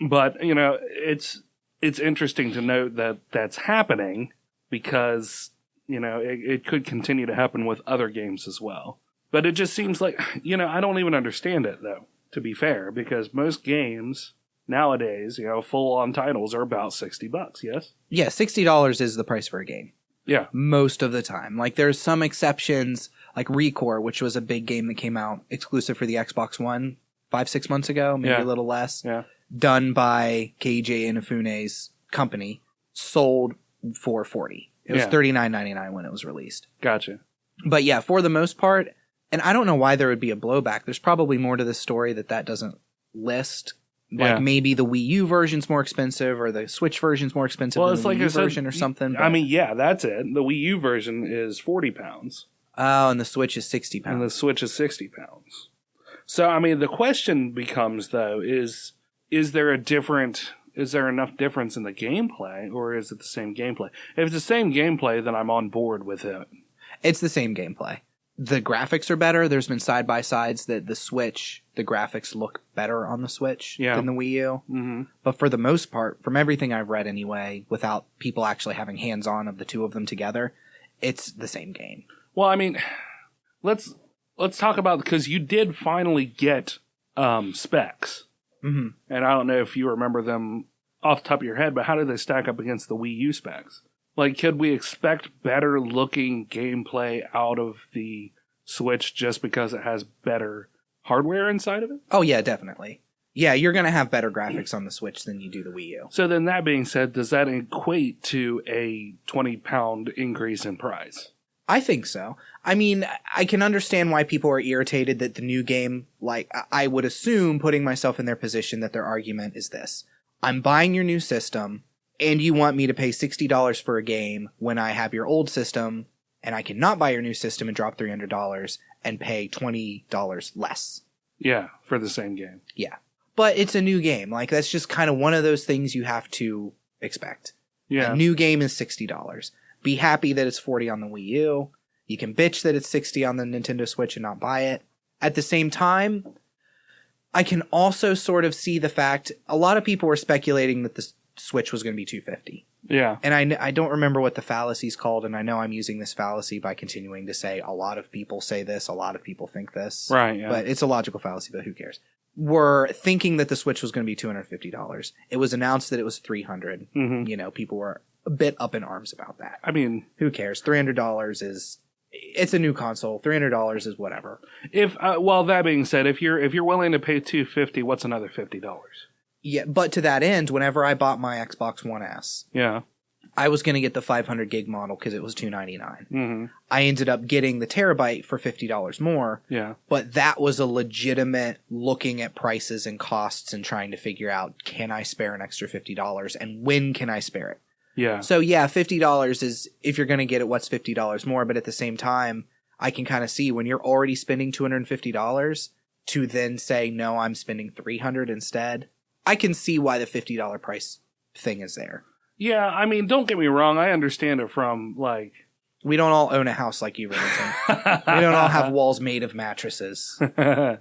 But, you know, it's interesting to note that that's happening because, you know, it could continue to happen with other games as well. But it just seems like, you know, I don't even understand it, though, to be fair, because most games nowadays, you know, full-on titles are about $60, yes? Yeah, $60 is the price for a game. Yeah. Most of the time. Like, there's some exceptions, like Recore, which was a big game that came out exclusive for the Xbox One 5-6 months ago, maybe a little less. Yeah. Done by Keiji Inafune's company, sold for $40. It was $39.99 when it was released. Gotcha. But yeah, for the most part, and I don't know why there would be a blowback. There's probably more to this story that doesn't list. Yeah. Like maybe the Wii U version's more expensive or the Switch version's more expensive than the Wii U version or something. I mean, yeah, that's it. The Wii U version is £40. Oh, and the Switch is £60. And the Switch is £60. So, I mean, the question becomes, though, is there enough difference in the gameplay, or is it the same gameplay? If it's the same gameplay, then I'm on board with it. It's the same gameplay. The graphics are better. There's been side-by-sides that the Switch, the graphics look better on the Switch than the Wii U. Mm-hmm. But for the most part, from everything I've read anyway, without people actually having hands-on of the two of them together, it's the same game. Well, I mean, let's talk about, because you did finally get specs. Mm-hmm. And I don't know if you remember them off the top of your head, but how did they stack up against the Wii U specs? Like, could we expect better looking gameplay out of the Switch just because it has better hardware inside of it? Oh, yeah, definitely. Yeah, you're going to have better graphics on the Switch than you do the Wii U. So then that being said, does that equate to a £20 increase in price? I think so. I mean, I can understand why people are irritated that the new game, like, I would assume, putting myself in their position, that their argument is this. I'm buying your new system, and you want me to pay $60 for a game when I have your old system, and I cannot buy your new system and drop $300 and pay $20 less. Yeah, for the same game. Yeah. But it's a new game. Like, that's just kind of one of those things you have to expect. Yeah. A new game is $60. Be happy that it's $40 on the Wii U. You can bitch that it's $60 on the Nintendo Switch and not buy it. At the same time, I can also sort of see the fact a lot of people were speculating that the Switch was going to be $250. Yeah. And I don't remember what the fallacy's called, and I know I'm using this fallacy by continuing to say a lot of people say this, a lot of people think this. Right, yeah. But it's a logical fallacy, but who cares? Were thinking that the Switch was going to be $250. It was announced that it was $300. Mm-hmm. You know, people were a bit up in arms about that. I mean, who cares? $300 is, it's a new console. $300 is whatever. If well, that being said, if you're willing to pay $250, what's another $50? Yeah, but to that end, whenever I bought my Xbox One S, yeah, I was going to get the 500 gig model because it was $299. Mm-hmm. I ended up getting the terabyte for $50 more. Yeah, but that was a legitimate looking at prices and costs and trying to figure out, can I spare an extra $50 and when can I spare it? Yeah. So yeah, $50 is, if you're going to get it, what's $50 more? But at the same time, I can kind of see when you're already spending $250 to then say, no, I'm spending $300 instead. I can see why the $50 price thing is there. Yeah, I mean, don't get me wrong. I understand it from, like... We don't all own a house like you, Remington. We don't all have walls made of mattresses. Well,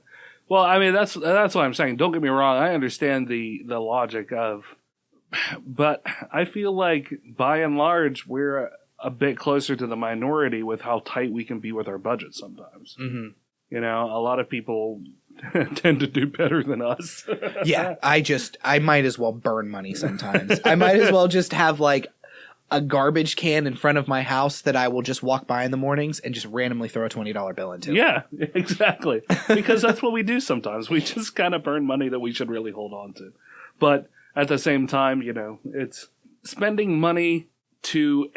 I mean, that's what I'm saying. Don't get me wrong. I understand the logic of... But I feel like, by and large, we're a bit closer to the minority with how tight we can be with our budget sometimes. Mm-hmm. You know, a lot of people tend to do better than us. Yeah, I might as well burn money sometimes. I might as well just have, like, a garbage can in front of my house that I will just walk by in the mornings and just randomly throw a $20 bill into. Yeah, exactly. Because that's what we do sometimes. We just kind of burn money that we should really hold on to. But at the same time, you know, it's spending money to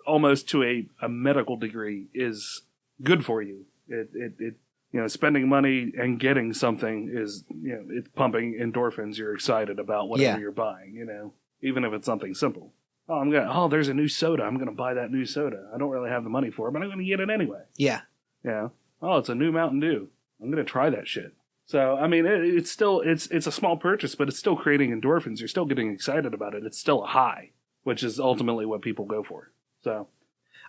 almost to a medical degree is good for you. It you know, spending money and getting something is, you know, it's pumping endorphins. You're excited about whatever you're buying, you know, even if it's something simple. There's a new soda. I'm going to buy that new soda. I don't really have the money for it, but I'm going to get it anyway. Yeah. Yeah. Oh, it's a new Mountain Dew. I'm going to try that shit. So, I mean, it's still, it's a small purchase, but it's still creating endorphins. You're still getting excited about it. It's still a high, which is ultimately what people go for. So,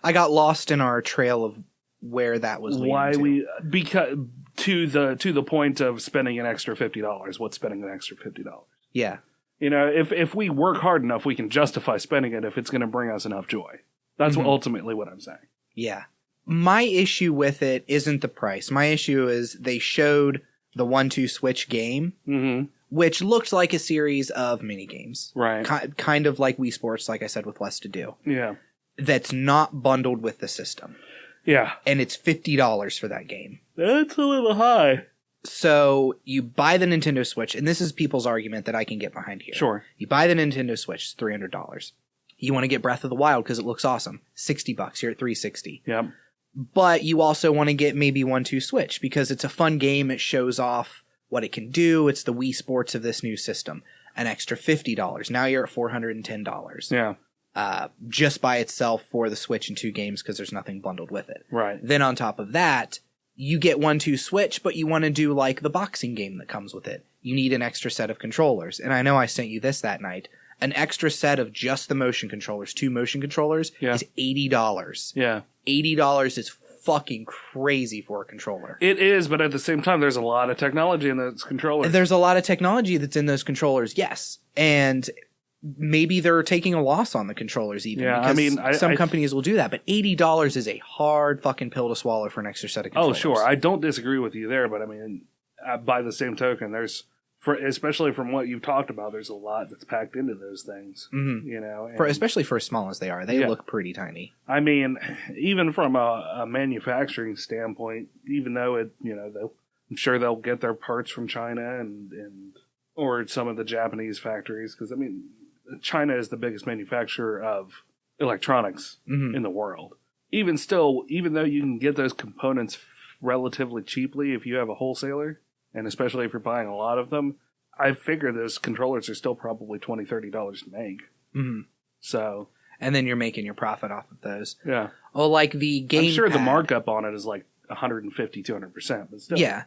I got lost in our trail of where that was leading because to the point of spending an extra $50. What's spending an extra $50? Yeah. You know, if we work hard enough, we can justify spending it if it's going to bring us enough joy. That's ultimately what I'm saying. Yeah. My issue with it isn't the price. My issue is they showed the 1-2 Switch game, which looked like a series of mini games. Right. Kind of like Wii Sports, like I said, with less to do. Yeah. That's not bundled with the system. Yeah. And it's $50 for that game. That's a little high. So you buy the Nintendo Switch, and this is people's argument that I can get behind here. Sure. You buy the Nintendo Switch, it's $300. You want to get Breath of the Wild because it looks awesome. $60. You're at $360. Yep. But you also want to get maybe 1-2 Switch because it's a fun game. It shows off what it can do. It's the Wii Sports of this new system. An extra $50. Now you're at $410. Yeah. Just by itself for the Switch and 2 games because there's nothing bundled with it. Right. Then on top of that, you get 1-2 Switch, but you want to do like the boxing game that comes with it. You need an extra set of controllers. And I know I sent you this that night. An extra set of just the motion controllers, 2 motion controllers, is $80. Yeah. $80 is fucking crazy for a controller. It is, but at the same time, there's a lot of technology in those controllers. There's a lot of technology that's in those controllers, yes. And maybe they're taking a loss on the controllers even. Yeah, because I mean, some companies will do that. But $80 is a hard fucking pill to swallow for an extra set of controllers. Oh, sure. I don't disagree with you there, but I mean, by the same token, especially from what you've talked about, there's a lot that's packed into those things. Mm-hmm. You know, especially for as small as they are, they look pretty tiny. I mean, even from a manufacturing standpoint, even though I'm sure they'll get their parts from China or some of the Japanese factories, because I mean, China is the biggest manufacturer of electronics in the world. Even still, even though you can get those components relatively cheaply if you have a wholesaler, and especially if you're buying a lot of them, I figure those controllers are still probably $20, $30 to make. Mm-hmm. So, and then you're making your profit off of those. Yeah. Oh, like the game. I'm sure the markup on it is like 150, 200%, but still. Yeah.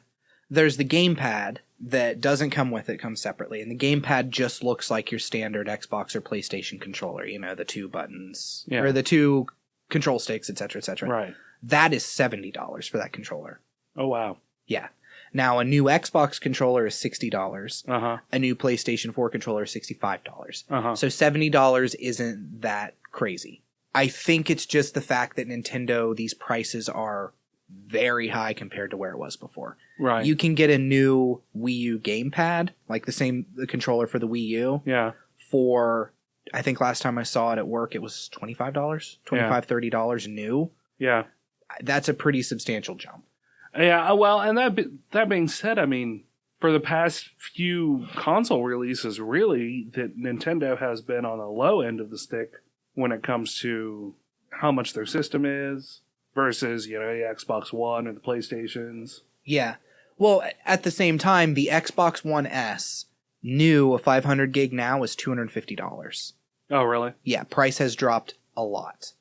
There's the gamepad that doesn't come with it, comes separately. And the gamepad just looks like your standard Xbox or PlayStation controller, the 2 buttons, or the 2 control sticks, etc., etc. Right. That is $70 for that controller. Oh, wow. Yeah. Now, a new Xbox controller is $60. Uh-huh. A new PlayStation 4 controller is $65. Uh-huh. So $70 isn't that crazy. I think it's just the fact that Nintendo, these prices are very high compared to where it was before. Right. You can get a new Wii U gamepad, like the controller for the Wii U. Yeah. For, I think last time I saw it at work, it was $25, $30 new. Yeah. That's a pretty substantial jump. Yeah, well, and that being said, I mean, for the past few console releases, really, that Nintendo has been on the low end of the stick when it comes to how much their system is versus, the Xbox One or the PlayStations. Yeah. Well, at the same time, the Xbox One S new, a 500 gig now, is $250. Oh, really? Yeah, price has dropped a lot.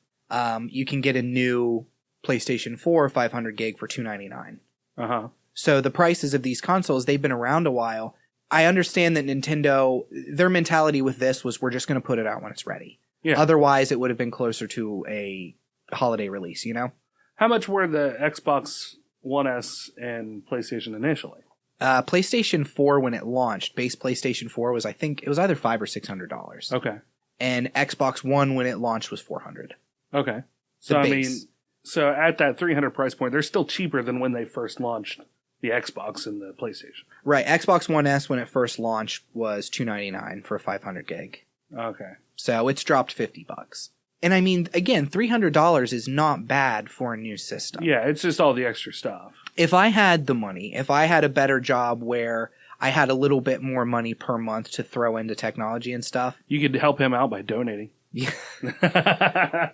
You can get a new PlayStation 4 500 gig for $299. Uh-huh. So the prices of these consoles, they've been around a while. I understand that Nintendo, their mentality with this was we're just going to put it out when it's ready. Yeah. Otherwise, it would have been closer to a holiday release, How much were the Xbox One S and PlayStation initially? PlayStation 4, when it launched, base PlayStation 4 was, I think, it was either $500 or $600. Okay. And Xbox One, when it launched, was $400. Okay. So, I mean, so at that $300 price point, they're still cheaper than when they first launched the Xbox and the PlayStation. Right. Xbox One S, when it first launched, was $299 for a 500 gig. Okay. So it's dropped $50. And I mean, again, $300 is not bad for a new system. Yeah, it's just all the extra stuff. If I had the money, if I had a better job where I had a little bit more money per month to throw into technology and stuff. You could help him out by donating. Yeah.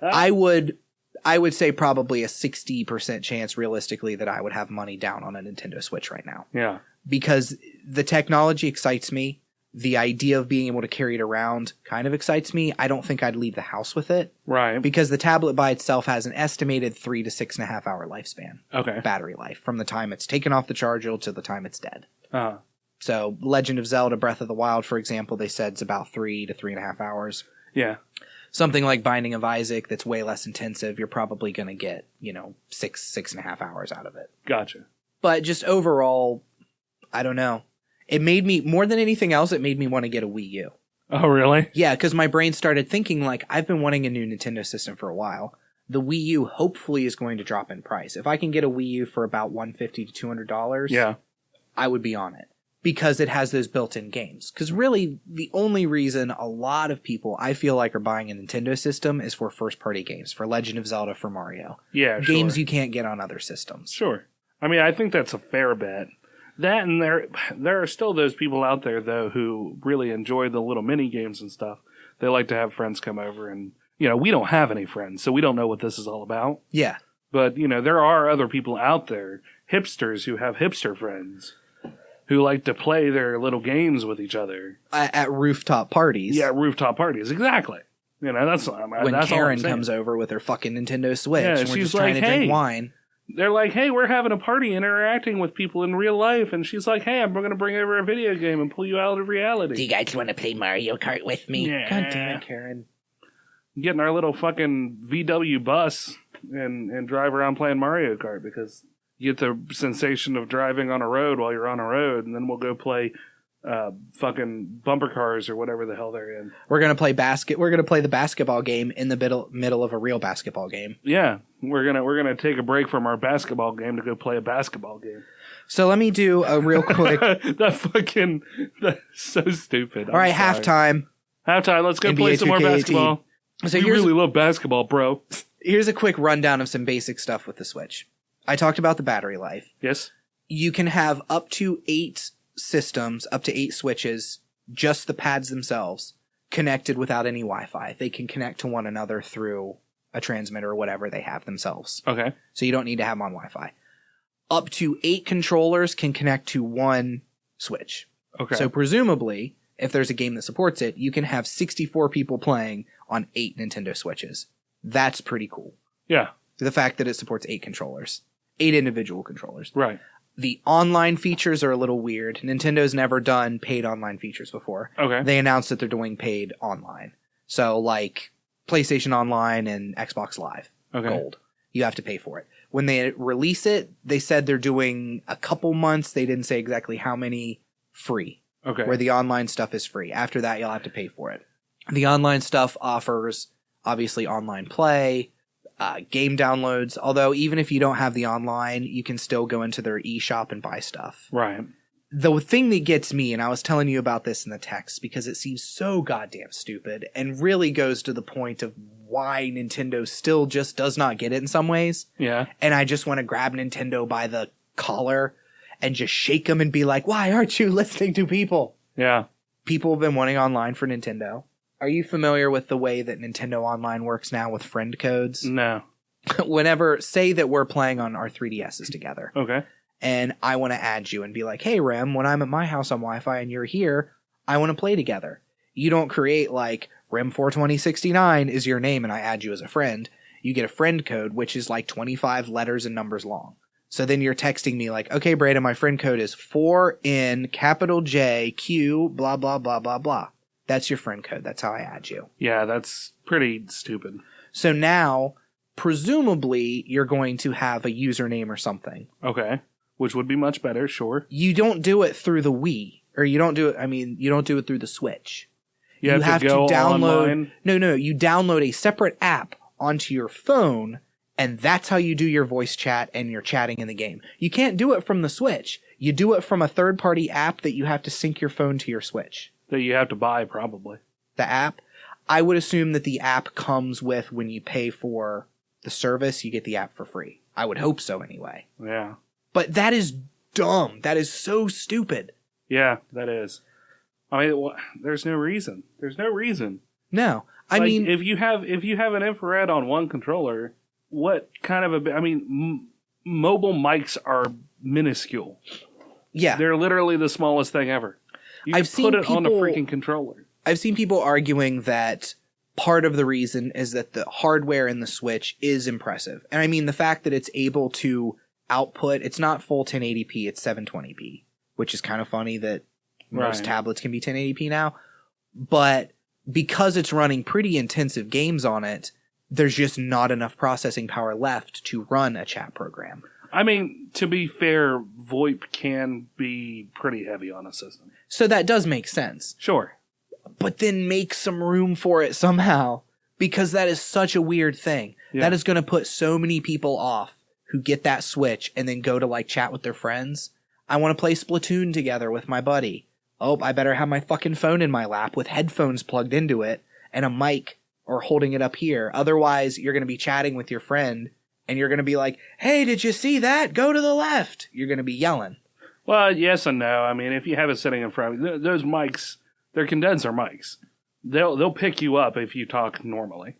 I would say probably a 60% chance realistically that I would have money down on a Nintendo Switch right now. Yeah. Because the technology excites me. The idea of being able to carry it around kind of excites me. I don't think I'd leave the house with it. Right. Because the tablet by itself has an estimated 3 to 6.5 hour lifespan. Okay. Battery life from the time it's taken off the charger to the time it's dead. Uh-huh. So Legend of Zelda Breath of the Wild, for example, they said it's about 3 to 3.5 hours. Yeah. Something like Binding of Isaac that's way less intensive, you're probably going to get, 6.5 hours out of it. Gotcha. But just overall, I don't know. It made me, more than anything else, it made me want to get a Wii U. Oh, really? Yeah, because my brain started thinking, I've been wanting a new Nintendo system for a while. The Wii U hopefully is going to drop in price. If I can get a Wii U for about $150 to $200, yeah, I would be on it. Because it has those built-in games. Because really, the only reason a lot of people, I feel like, are buying a Nintendo system is for first-party games. For Legend of Zelda, for Mario. Yeah, games sure. You can't get on other systems. Sure. I mean, I think that's a fair bet. That and there are still those people out there, though, who really enjoy the little mini games and stuff. They like to have friends come over and, we don't have any friends, so we don't know what this is all about. Yeah. But, there are other people out there, hipsters who have hipster friends, who like to play their little games with each other. At rooftop parties. Yeah, rooftop parties. Exactly. You know, that's when that's Karen comes over with her fucking Nintendo Switch Yeah, and we're she's just trying like, to "Hey." drink wine. They're like, hey, we're having a party interacting with people in real life. And she's like, hey, I'm going to bring over a video game and pull you out of reality. Do you guys want to play Mario Kart with me? Yeah. God damn it, Karen. Getting our little fucking VW bus and drive around playing Mario Kart because you get the sensation of driving on a road while you're on a road. And then we'll go play fucking bumper cars or whatever the hell they're in. We're gonna play We're gonna play the basketball game in the middle of a real basketball game. Yeah, we're gonna take a break from our basketball game to go play a basketball game. So let me do a real quick. That's so stupid. All right, halftime. Halftime. Let's go NBA play some more 2K18. basketball. So we really love basketball, bro. Here's a quick rundown of some basic stuff with the Switch. I talked about the battery life. Yes. You can have up to 8 systems, up to 8 switches, just the pads themselves, connected without any Wi-Fi. They can connect to one another through a transmitter or whatever they have themselves. Okay. So you don't need to have them on Wi-Fi. Up to 8 controllers can connect to one Switch. Okay. So presumably, if there's a game that supports it, you can have 64 people playing on 8 Nintendo Switches. That's pretty cool. Yeah. The fact that it supports 8 controllers. 8 individual controllers. Right. The online features are a little weird. Nintendo's never done paid online features before. Okay. They announced that they're doing paid online. So like PlayStation Online and Xbox Live Gold. You have to pay for it. When they release it, they said they're doing a couple months. They didn't say exactly how many free. Okay. Where the online stuff is free. After that, you'll have to pay for it. The online stuff offers obviously online play, game downloads, although even if you don't have the online, you can still go into their eShop and buy stuff. Right. The thing that gets me, and I was telling you about this in the text because it seems so goddamn stupid and really goes to the point of why Nintendo still just does not get it in some ways. Yeah. And I just want to grab Nintendo by the collar and just shake them and be like, why aren't you listening to people? Yeah. People have been wanting online for Nintendo. Are you familiar with the way that Nintendo Online works now with friend codes? No. Whenever, say that we're playing on our 3DSs together. Okay. And I want to add you and be like, hey, Rem, when I'm at my house on Wi-Fi and you're here, I want to play together. You don't create like Rem42069 is your name and I add you as a friend. You get a friend code, which is like 25 letters and numbers long. So then you're texting me like, okay, Brandon, my friend code is 4N capital J Q blah, blah, blah, blah, blah. That's your friend code. That's how I add you. Yeah, that's pretty stupid. So now, presumably, you're going to have a username or something. Okay. Which would be much better, sure. You don't do it through the Wii. Or you don't do it, you don't do it through the Switch. You have to go download. online? No. You download a separate app onto your phone, and that's how you do your voice chat and your chatting in the game. You can't do it from the Switch. You do it from a third-party app that you have to sync your phone to your Switch. That you have to buy, probably. The app? I would assume that the app comes with, when you pay for the service, you get the app for free. I would hope so anyway. Yeah. But that is dumb. That is so stupid. Yeah, that is. I mean, there's no reason. There's no reason. No. I Like, mean, if you have an infrared on one controller, what kind of mobile mics are minuscule. yeah. They're literally the smallest thing ever. You I've can seen put it on a people- freaking controller. I've seen people arguing that part of the reason is that the hardware in the Switch is impressive. And I mean, the fact that it's able to output, it's not full 1080p, it's 720p, which is kind of funny that most Right. tablets can be 1080p now. But because it's running pretty intensive games on it, there's just not enough processing power left to run a chat program. I mean, to be fair, VoIP can be pretty heavy on a system. So that does make sense. Sure. But then make some room for it somehow, because that is such a weird thing. Yeah. That is going to put so many people off who get that Switch and then go to like chat with their friends. I want to play Splatoon together with my buddy. Oh, I better have my fucking phone in my lap with headphones plugged into it and a mic or holding it up here. Otherwise, you're going to be chatting with your friend and you're going to be like, hey, did you see that? Go to the left. You're going to be yelling. Well, yes and no. I mean, if you have it sitting in front of you, those mics, they're condenser mics. They'll pick you up if you talk normally.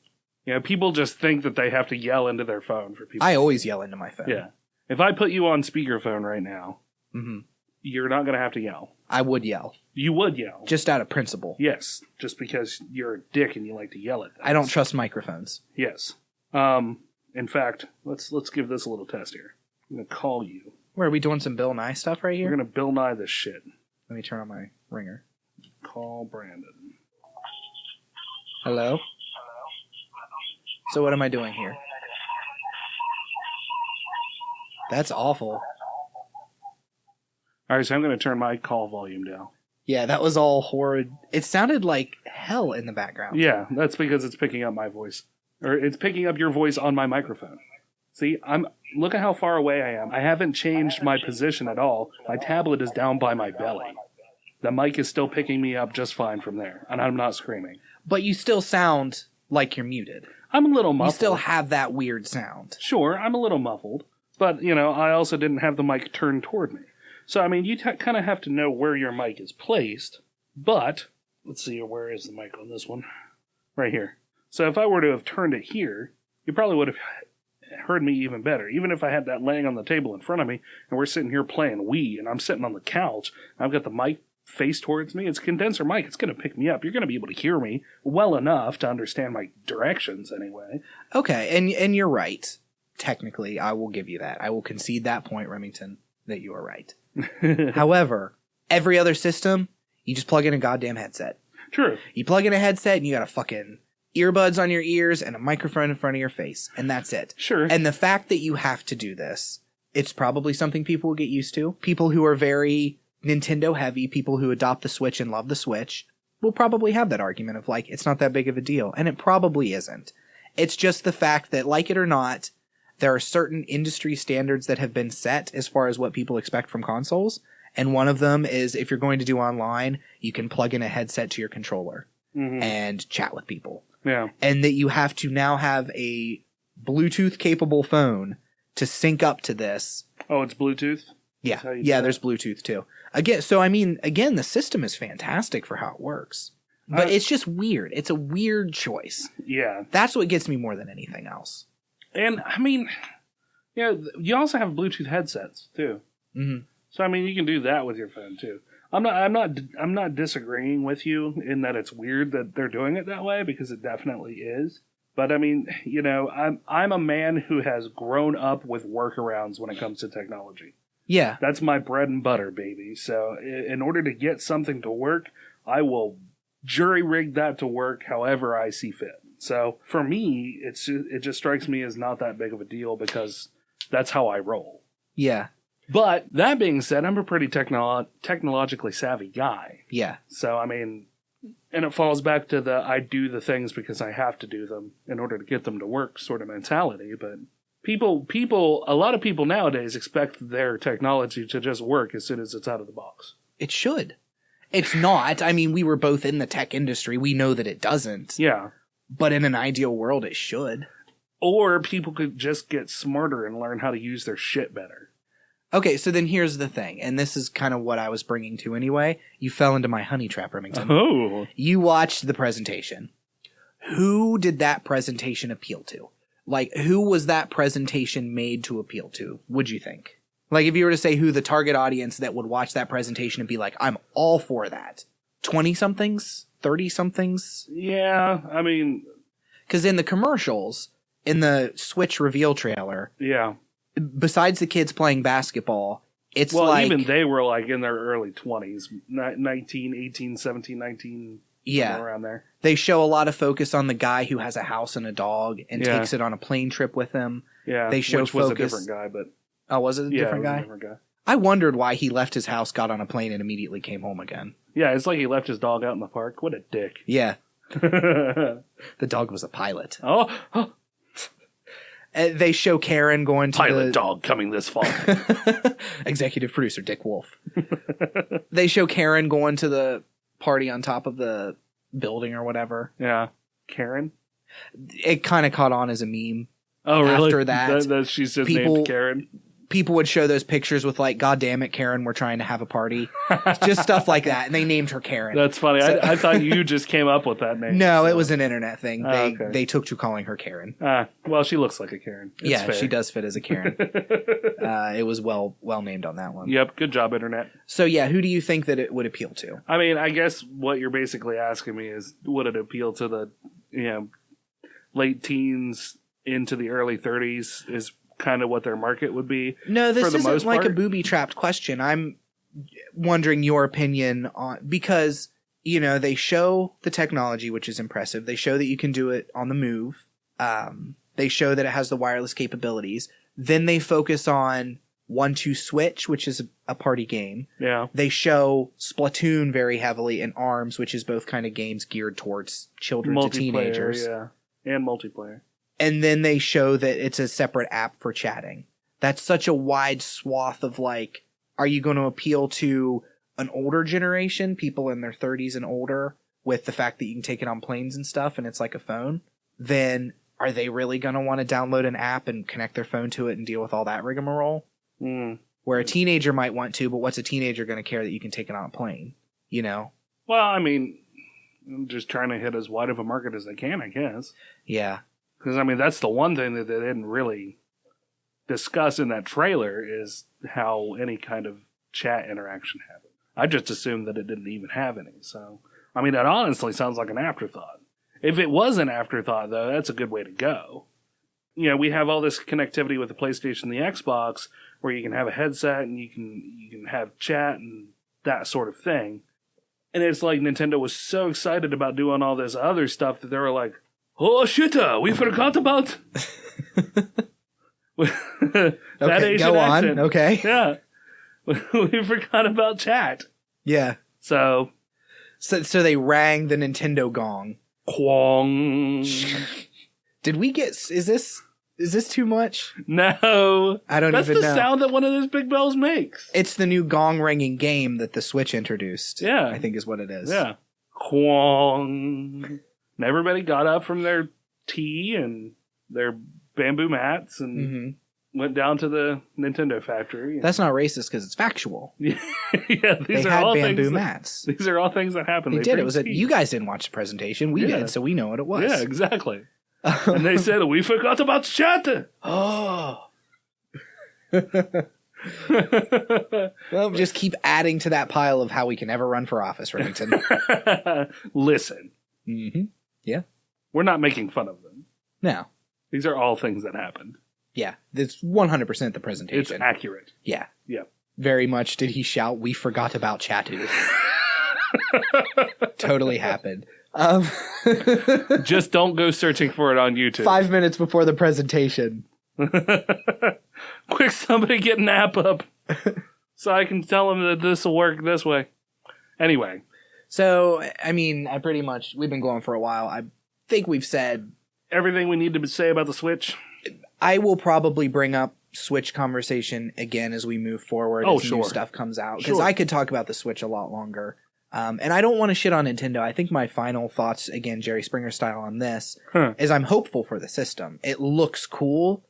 You know, people just think that they have to yell into their phone for people. I always yell into my phone. Yeah. If I put you on speakerphone right now, Mm-hmm. you're not going to have to yell. I would yell. You would yell. Just out of principle. Yes, just because you're a dick and you like to yell at things. I don't trust microphones. Yes. In fact, let's give this a little test here. I'm going to call you. Where, are we doing some Bill Nye stuff right here? We're going to Bill Nye this shit. Let me turn on my ringer. Call Brandon. Hello? So what am I doing here? That's awful. All right, so I'm going to turn my call volume down. Yeah, that was all horrid. It sounded like hell in the background. Yeah, that's because it's picking up my voice. Or it's picking up your voice on my microphone. See, look at how far away I am. I haven't changed my position at all. My tablet is down by my belly. The mic is still picking me up just fine from there, and I'm not screaming. But you still sound like you're muted. I'm a little muffled. You still have that weird sound. Sure, I'm a little muffled. But, I also didn't have the mic turned toward me. So, you kind of have to know where your mic is placed. But, let's see, where is the mic on this one? Right here. So if I were to have turned it here, you probably would have heard me even better. Even if I had that laying on the table in front of me, and we're sitting here playing Wii, and I'm sitting on the couch, and I've got the mic face towards me, it's a condenser mic, it's going to pick me up. You're going to be able to hear me well enough to understand my directions anyway. Okay, and you're right. Technically, I will give you that. I will concede that point, Remington, that you are right. However, every other system, you just plug in a goddamn headset. True. You plug in a headset, and you got a fucking earbuds on your ears and a microphone in front of your face, and that's it. Sure. And the fact that you have to do this, it's probably something people will get used to. People who are very Nintendo heavy, people who adopt the Switch and love the Switch, will probably have that argument of like, it's not that big of a deal. And it probably isn't. It's just the fact that, like it or not, there are certain industry standards that have been set as far as what people expect from consoles. And one of them is, if you're going to do online, you can plug in a headset to your controller and chat with people. Yeah. And that you have to now have a Bluetooth capable phone to sync up to this. Oh, it's Bluetooth? Yeah. Yeah, there's Bluetooth too. Again, the system is fantastic for how it works. But it's just weird. It's a weird choice. Yeah. That's what gets me more than anything else. And, you also have Bluetooth headsets too. Mm-hmm. So, you can do that with your phone too. I'm not disagreeing with you in that it's weird that they're doing it that way, because it definitely is. But I'm a man who has grown up with workarounds when it comes to technology. Yeah. That's my bread and butter, baby. So in order to get something to work, I will jury rig that to work however I see fit. So for me, it just strikes me as not that big of a deal, because that's how I roll. Yeah. But that being said, I'm a pretty technologically savvy guy. Yeah. So, and it falls back to the I do the things because I have to do them in order to get them to work sort of mentality. But a lot of people nowadays expect their technology to just work as soon as it's out of the box. It should. It's not. We were both in the tech industry. We know that it doesn't. Yeah. But in an ideal world, it should. Or people could just get smarter and learn how to use their shit better. Okay, so then here's the thing, and this is kind of what I was bringing to anyway. You fell into my honey trap, Remington. Oh. You watched the presentation. Who did that presentation appeal to? Like, who was that presentation made to appeal to, would you think? Like, if you were to say who the target audience that would watch that presentation and be like, I'm all for that. 20-somethings? 30-somethings? Yeah, Because in the commercials, in the Switch reveal trailer... Yeah. Besides the kids playing basketball, it's like... even they were like in their early 20s, 19, 18, 17, 19, around there. They show a lot of focus on the guy who has a house and a dog and takes it on a plane trip with him. Yeah, they show which was a different guy, but... Oh, was it a different guy? A different guy. I wondered why he left his house, got on a plane, and immediately came home again. Yeah, it's like he left his dog out in the park. What a dick. Yeah. The dog was a pilot. Oh! They show Karen going to Pilot dog coming this fall. Executive producer Dick Wolf. They show Karen going to the party on top of the building or whatever. Yeah. Karen? It kind of caught on as a meme. Oh, really? After that she's just named Karen? people would show those pictures with like, God damn it, Karen, we're trying to have a party. Just stuff like that. And they named her Karen. That's funny. So- I thought you just came up with that name. No, so. it was an internet thing. Okay. They took to calling her Karen. Well, she looks like a Karen. It's yeah, fair. she does fit as a Karen. It was well named on that one. Yep, good job, Internet. So yeah, who do you think that it would appeal to? I mean, I guess what you're basically asking me is, would it appeal to the, late teens into the early 30s is kind of what their market would be? No, this for the isn't most like a part? booby-trapped question. I'm wondering your opinion on, because, they show the technology, which is impressive. They show that you can do it on the move. They show that it has the wireless capabilities. Then they focus on 1-2 Switch, which is a party game. Yeah. They show Splatoon very heavily, and ARMS, which is both kind of games geared towards children to teenagers. Yeah, and multiplayer. And then they show that it's a separate app for chatting. That's such a wide swath of like, are you going to appeal to an older generation, people in their 30s and older, with the fact that you can take it on planes and stuff and it's like a phone? Then are they really going to want to download an app and connect their phone to it and deal with all that rigmarole? Where a teenager might want to, but what's a teenager going to care that you can take it on a plane? Well, I mean, I'm just trying to hit as wide of a market as they can, I guess. Yeah. Because, I mean, that's the one thing that they didn't really discuss in that trailer is how any kind of chat interaction happened. I just assumed that it didn't even have any. So, I mean, that honestly sounds like an afterthought. If it was an afterthought, though, that's a good way to go. We have all this connectivity with the PlayStation and the Xbox where you can have a headset and you can have chat and that sort of thing. And it's like Nintendo was so excited about doing all this other stuff that they were like, oh shit, we forgot about that Okay, Asian go accent. on. Okay. Yeah. We forgot about chat. Yeah. So So they rang the Nintendo gong. Quong. Did we get, is this too much? No. I don't That's even the know. sound that one of those big bells makes. It's the new gong ringing game that the Switch introduced. Yeah. I think is what it is. Yeah. Quong. And everybody got up from their tea and their bamboo mats and went down to the Nintendo factory. That's not racist because it's factual. Yeah, They had bamboo mats. These are all things that happened. They did. It was you guys didn't watch the presentation. We Yeah. did, so we know what it was. Yeah, exactly. And they said, we forgot about chat. Oh. Well, just keep adding to that pile of how we can never run for office, Remington. Listen. Mm-hmm. Yeah. We're not making fun of them. No. These are all things that happened. Yeah. It's 100% the It's presentation. accurate. Yeah. Yeah. Very much did he shout, we forgot about Chatu. Totally happened. Just don't go searching for it on YouTube. 5 minutes before the presentation. Quick, somebody get an app up so I can tell them that this will work this way. Anyway. So, I mean, we've been going for a while. I think we've said Everything we need to say about the Switch. I will probably bring up Switch conversation again as we move forward as sure. new stuff comes out. Because Sure. I could talk about the Switch a lot longer. And I don't want to shit on Nintendo. I think my final thoughts, again, Jerry Springer style on this, is I'm hopeful for the system. It looks cool.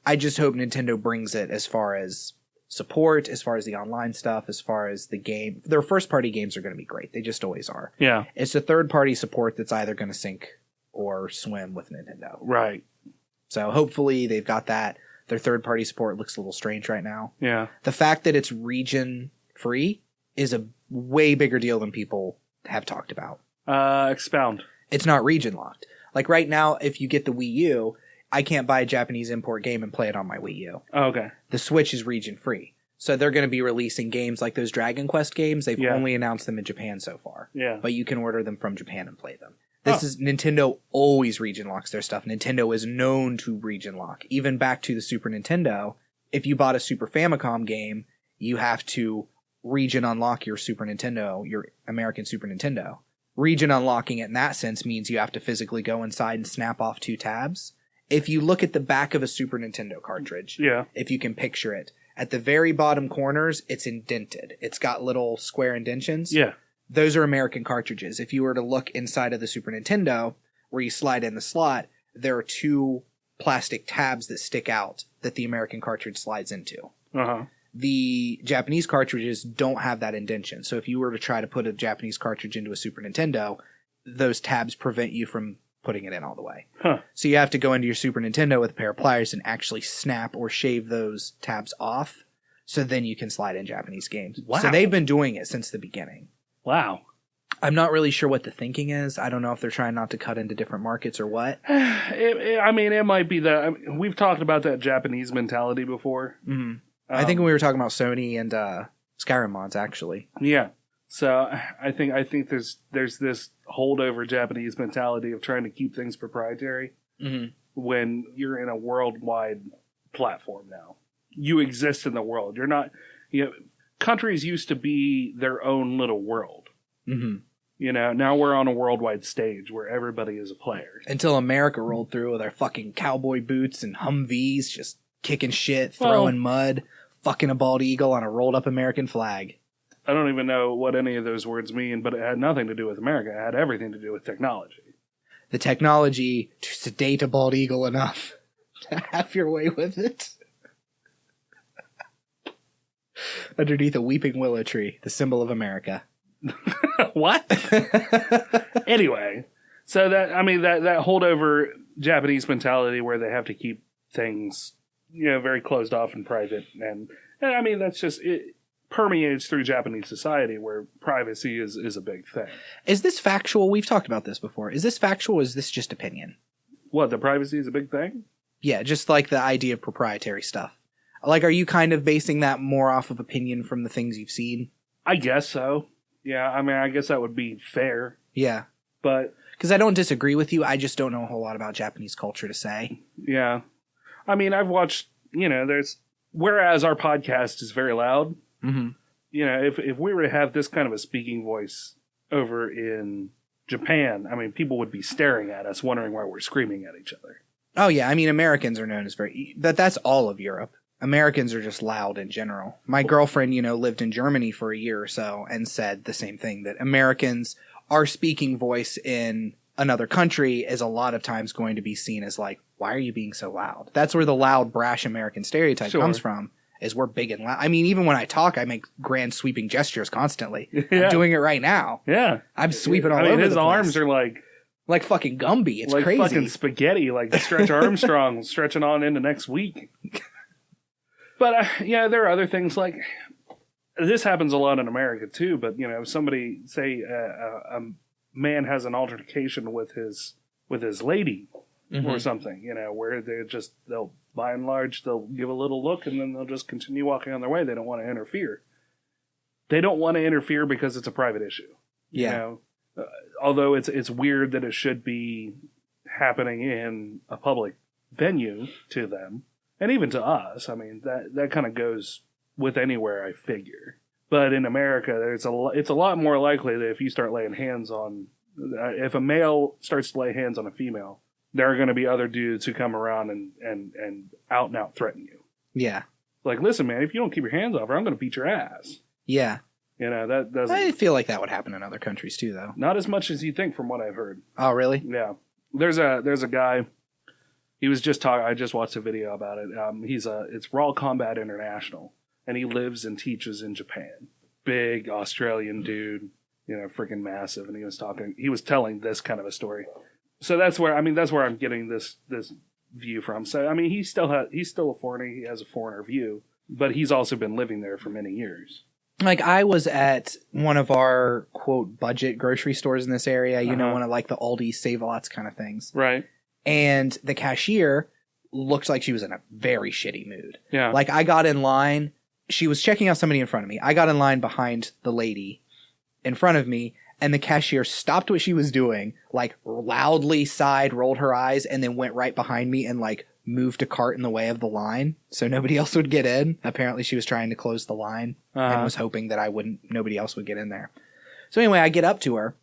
I just hope Nintendo brings it as far as support, as far as the online stuff, as far as the game. Their first-party games are going to be great. They just always are. Yeah. It's the third-party support that's either going to sink or swim with Nintendo. Right. So hopefully they've got that. Their third-party support looks a little strange right now. Yeah. The fact that it's region-free is a way bigger deal than people have talked about. Expound. It's not region-locked. Like right now, if you get the Wii U, I can't buy a Japanese import game and play it on my Wii U. Oh, okay. The Switch is region-free. So they're going to be releasing games like those Dragon Quest games. They've only announced them in Japan so far. Yeah. But you can order them from Japan and play them. This is Nintendo always region locks their stuff. Nintendo is known to region lock. Even back to the Super Nintendo, if you bought a Super Famicom game, you have to region unlock your Super Nintendo, your American Super Nintendo. Region unlocking it in that sense means you have to physically go inside and snap off 2 tabs. If you look at the back of a Super Nintendo cartridge, if you can picture it, at the very bottom corners, it's indented. It's got little square indentions. Yeah. Those are American cartridges. If you were to look inside of the Super Nintendo, where you slide in the slot, there are 2 plastic tabs that stick out that the American cartridge slides into. Uh-huh. The Japanese cartridges don't have that indentation. So if you were to try to put a Japanese cartridge into a Super Nintendo, those tabs prevent you from putting it in all the way. Huh. So you have to go into your Super Nintendo with a pair of pliers and actually snap or shave those tabs off. So then you can slide in Japanese games. Wow. So they've been doing it since the beginning. Wow. I'm not really sure what the thinking is. I don't know if they're trying not to cut into different markets or what. It might be that. We've talked about that Japanese mentality before. Mm-hmm. I think when we were talking about Sony and Skyrim mods, actually. Yeah. So I think there's this holdover Japanese mentality of trying to keep things proprietary when you're in a worldwide platform now. You exist in the world. You're not. Countries used to be their own little world. Mm-hmm. Now we're on a worldwide stage where everybody is a player. Until America rolled through with their fucking cowboy boots and Humvees, just kicking shit, throwing mud, fucking a bald eagle on a rolled up American flag. I don't even know what any of those words mean, but it had nothing to do with America. It had everything to do with technology. The technology to sedate a bald eagle enough to have your way with it. Underneath a weeping willow tree, the symbol of America. What? Anyway, so that holdover Japanese mentality where they have to keep things, very closed off and private, and that's just it permeates through Japanese society where privacy is a big thing. Is this factual? We've talked about this before. Is this factual or is this just opinion? What, the privacy is a big thing? Yeah, just like the idea of proprietary stuff. Like, are you kind of basing that more off of opinion from the things you've seen? I guess so. Yeah, I guess that would be fair. Yeah. But... because I don't disagree with you, I just don't know a whole lot about Japanese culture to say. Yeah. I've watched, there's... whereas our podcast is very loud, if we were to have this kind of a speaking voice over in Japan, people would be staring at us, wondering why we're screaming at each other. Oh, yeah. Americans are known as but that's all of Europe. Americans are just loud in general. My girlfriend, lived in Germany for a year or so and said the same thing, that Americans, our speaking voice in another country is a lot of times going to be seen as like, why are you being so loud? That's where the loud, brash American stereotype comes from, is we're big and loud. Even when I talk, I make grand sweeping gestures constantly. Yeah. I'm doing it right now. Yeah. I'm sweeping all over the place. His arms are like fucking Gumby. It's like crazy. Like fucking spaghetti, like Stretch Armstrong stretching on into next week. But, there are other things like... this happens a lot in America, too, but, somebody, say, a man has an altercation with his lady or something, where they'll, by and large, they'll give a little look and then they'll just continue walking on their way. They don't want to interfere. They don't want to interfere because it's a private issue. Yeah. Although it's weird that it should be happening in a public venue to them. And even to us, that kind of goes with anywhere, I figure. But in America, it's a lot more likely that if you start laying hands on... if a male starts to lay hands on a female, there are going to be other dudes who come around and out threaten you. Yeah. Like, listen, man, if you don't keep your hands off her, I'm going to beat your ass. Yeah. That doesn't... I feel like that would happen in other countries, too, though. Not as much as you think from what I've heard. Oh, really? Yeah. There's a guy... he was just talking. I just watched a video about it. It's Raw Combat International, and he lives and teaches in Japan. Big Australian dude, freaking massive. And he was telling this kind of a story. So that's where I'm getting this view from. So he's still a foreigner. He has a foreigner view, but he's also been living there for many years. Like, I was at one of our quote budget grocery stores in this area. One of like the Aldi Save-A-Lots kind of things, right? And the cashier looked like she was in a very shitty mood. Yeah. Like, I got in line. She was checking out somebody in front of me. I got in line behind the lady in front of me, and the cashier stopped what she was doing, like, loudly sighed, rolled her eyes, and then went right behind me and, like, moved a cart in the way of the line so nobody else would get in. Apparently, she was trying to close the line and was hoping that nobody else would get in there. So anyway, I get up to her,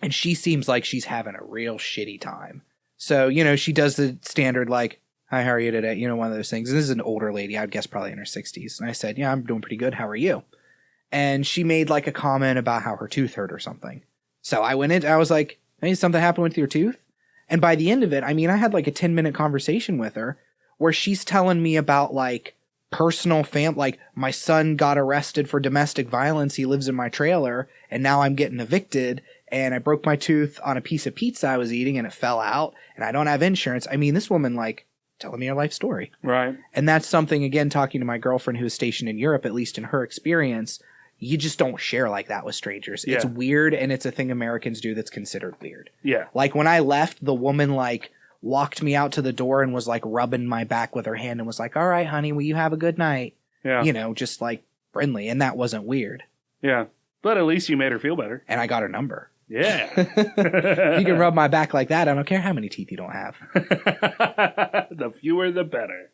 and she seems like she's having a real shitty time. So, she does the standard, like, hi, how are you today? One of those things. And this is an older lady, I'd guess probably in her 60s. And I said, yeah, I'm doing pretty good. How are you? And she made, like, a comment about how her tooth hurt or something. So I went in, I was like, hey, something happened with your tooth? And by the end of it, I had, like, a 10-minute conversation with her where she's telling me about, like, personal like my son got arrested for domestic violence. He lives in my trailer and now I'm getting evicted and I broke my tooth on a piece of pizza I was eating and it fell out and I don't have insurance. I mean, this woman like telling me her life story. Right. And that's something, again, talking to my girlfriend who is stationed in Europe, at least in her experience, you just don't share like that with strangers. Yeah. It's weird, and it's a thing Americans do that's considered weird. Yeah. Like, when I left, the woman, like, walked me out to the door and was, like, rubbing my back with her hand and was like, all right, honey, will you have a good night? Yeah. You know, just, like, friendly. And that wasn't weird. Yeah. But at least you made her feel better. And I got her number. Yeah. You can rub my back like that. I don't care how many teeth you don't have. The fewer, the better.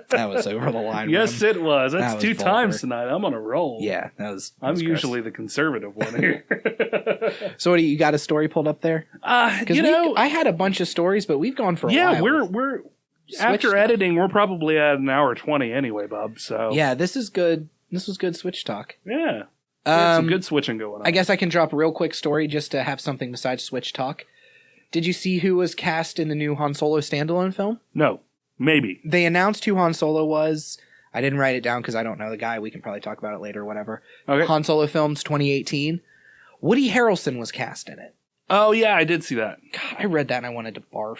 That was over the line. Yes, it was. That's was two vulgar. times tonight. I'm on a roll. Yeah, that was. I'm gross. usually the conservative one here. So, what do you got a story pulled up there? You know, I had a bunch of stories, but we've gone for a yeah, while. we're Switch after stuff. editing, we're probably at an hour 20 anyway, Bob. So Yeah, this is good. This was good Switch talk. yeah. We had some good switching going on. I guess I can drop a real quick story just to have something besides Switch talk. Did you see who was cast in the new Han Solo standalone film? No, maybe. They announced who Han Solo was. I didn't write it down because I don't know the guy. We can probably talk about it later or whatever. Okay. Han Solo films 2018. Woody Harrelson was cast in it. Oh yeah, I did see that. God, I read that and I wanted to barf.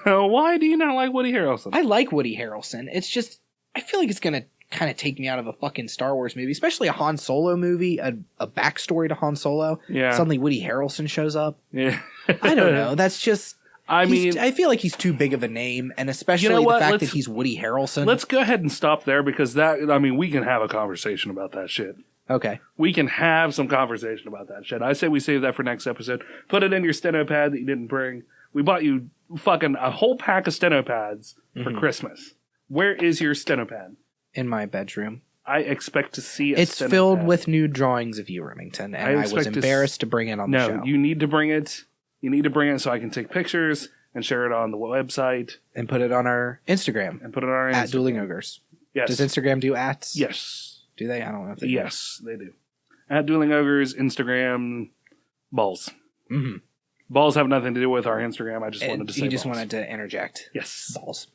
Why do you not like Woody Harrelson? I like Woody Harrelson. It's just, I feel like it's going to kind of take me out of a fucking Star Wars movie, especially a Han Solo movie, a backstory to Han Solo. Yeah. Suddenly Woody Harrelson shows up. Yeah. I don't know. That's just, I mean, I feel like he's too big of a name, and especially You know what? the fact Let's- that he's Woody Harrelson. let's go ahead and stop there because we can have a conversation about that shit. Okay. We can have some conversation about that shit. I say we save that for next episode. Put it in your steno pad that you didn't bring. We bought you fucking a whole pack of steno pads for Christmas. Where is your steno pad? In my bedroom. I expect to see It's steno filled pad. with nude drawings of you, Remington, and I was expect to embarrassed to bring it on the show. No, you need to bring it. You need to bring it so I can take pictures and share it on the website And put it on our Instagram, and put it on our at Instagram. Dueling Ogres. Yes. Does Instagram do ats? Yes. Do they? I don't know if they do. Yes, they do. At Dueling Ogres, Instagram, balls. Mm-hmm. Balls have nothing to do with our Instagram. I just wanted to say You just balls. wanted to interject. Yes. Balls.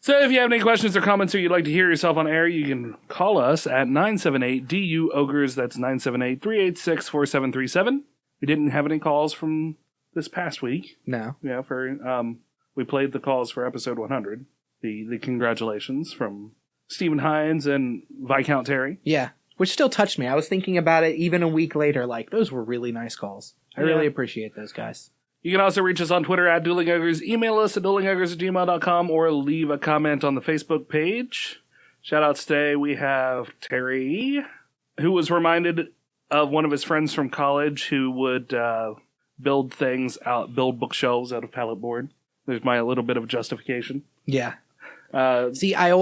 So if you have any questions or comments or you'd like to hear yourself on air, you can call us at 978 DU-OGRES. That's 978-386-4737. We didn't have any calls from this past week. No. Yeah, we played the calls for episode 100. The congratulations from Stephen Hines and Viscount Terry. Yeah. Which still touched me. I was thinking about it even a week later. Like, those were really nice calls. I Yeah. really appreciate those guys. You can also reach us on Twitter at Dueling Ogres, email us at duelingogres@gmail.com, or leave a comment on the Facebook page. Shoutouts today, we have Terry, who was reminded of one of his friends from college who would build bookshelves out of pallet board. There's my little bit of justification. Yeah. See, I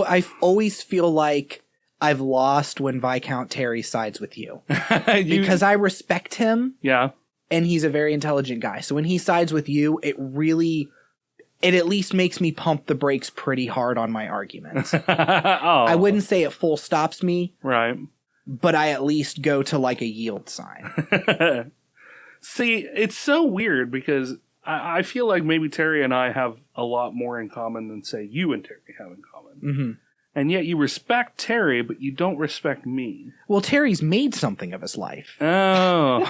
always feel like I've lost when Viscount Terry sides with you. Because I respect him. Yeah. And he's a very intelligent guy. So when he sides with you, it at least makes me pump the brakes pretty hard on my arguments. Oh. I wouldn't say it full stops me, Right. but I at least go to like a yield sign. See, it's so weird because I feel like maybe Terry and I have a lot more in common than, say, you and Terry have in common. Mm-hmm. And yet you respect Terry, but you don't respect me. Well, Terry's made something of his life. Oh.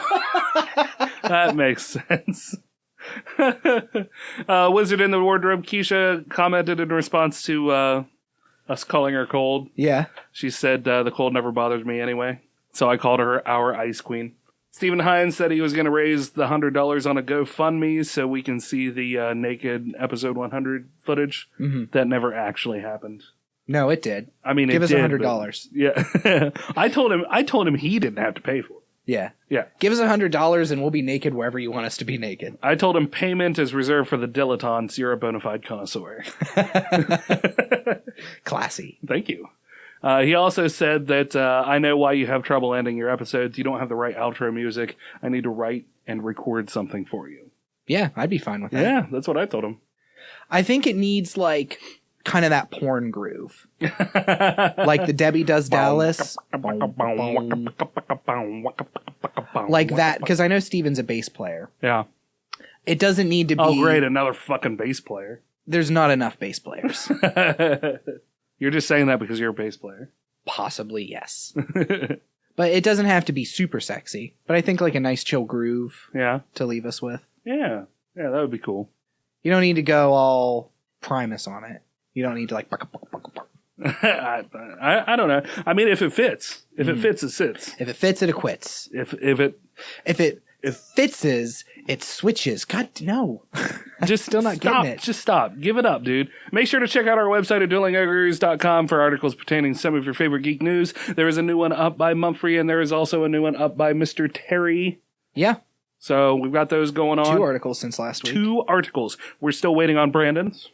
That makes sense. Wizard in the Wardrobe, Keisha, commented in response to us calling her cold. Yeah. She said, the cold never bothers me anyway. So I called her our Ice Queen. Stephen Hines said he was going to raise the $100 on a GoFundMe so we can see the naked episode 100 footage. Mm-hmm. That never actually happened. No, it did. I mean, Give it us did, $100. Yeah. I told him he didn't have to pay for it. Yeah. Yeah. Give us $100 and we'll be naked wherever you want us to be naked. I told him payment is reserved for the dilettantes. You're a bona fide connoisseur. Classy. Thank you. He also said that I know why you have trouble ending your episodes. You don't have the right outro music. I need to write and record something for you. Yeah, I'd be fine with that. Yeah, that's what I told him. I think it needs like kind of that porn groove. Like the Debbie Does Dallas. Like that, because I know Steven's a bass player. Yeah. It doesn't need to be... Oh, great, another fucking bass player. there's not enough bass players. You're just saying that because you're a bass player. Possibly, yes. But it doesn't have to be super sexy. But I think like a nice chill groove Yeah. to leave us with. Yeah. Yeah, that would be cool. You don't need to go all Primus on it. You don't need to like... I don't know. I mean, if it fits. If it fits, it sits. If it fits, it quits. If it fitses, it switches. God, no. just still not stop, getting it. Just stop. Give it up, dude. Make sure to check out our website at duelingogres.com for articles pertaining to some of your favorite geek news. There is a new one up by Mumphrey, and there is also a new one up by Mr. Terry. Yeah. So we've got those going on. 2 articles since last week. 2 articles. We're still waiting on Brandon's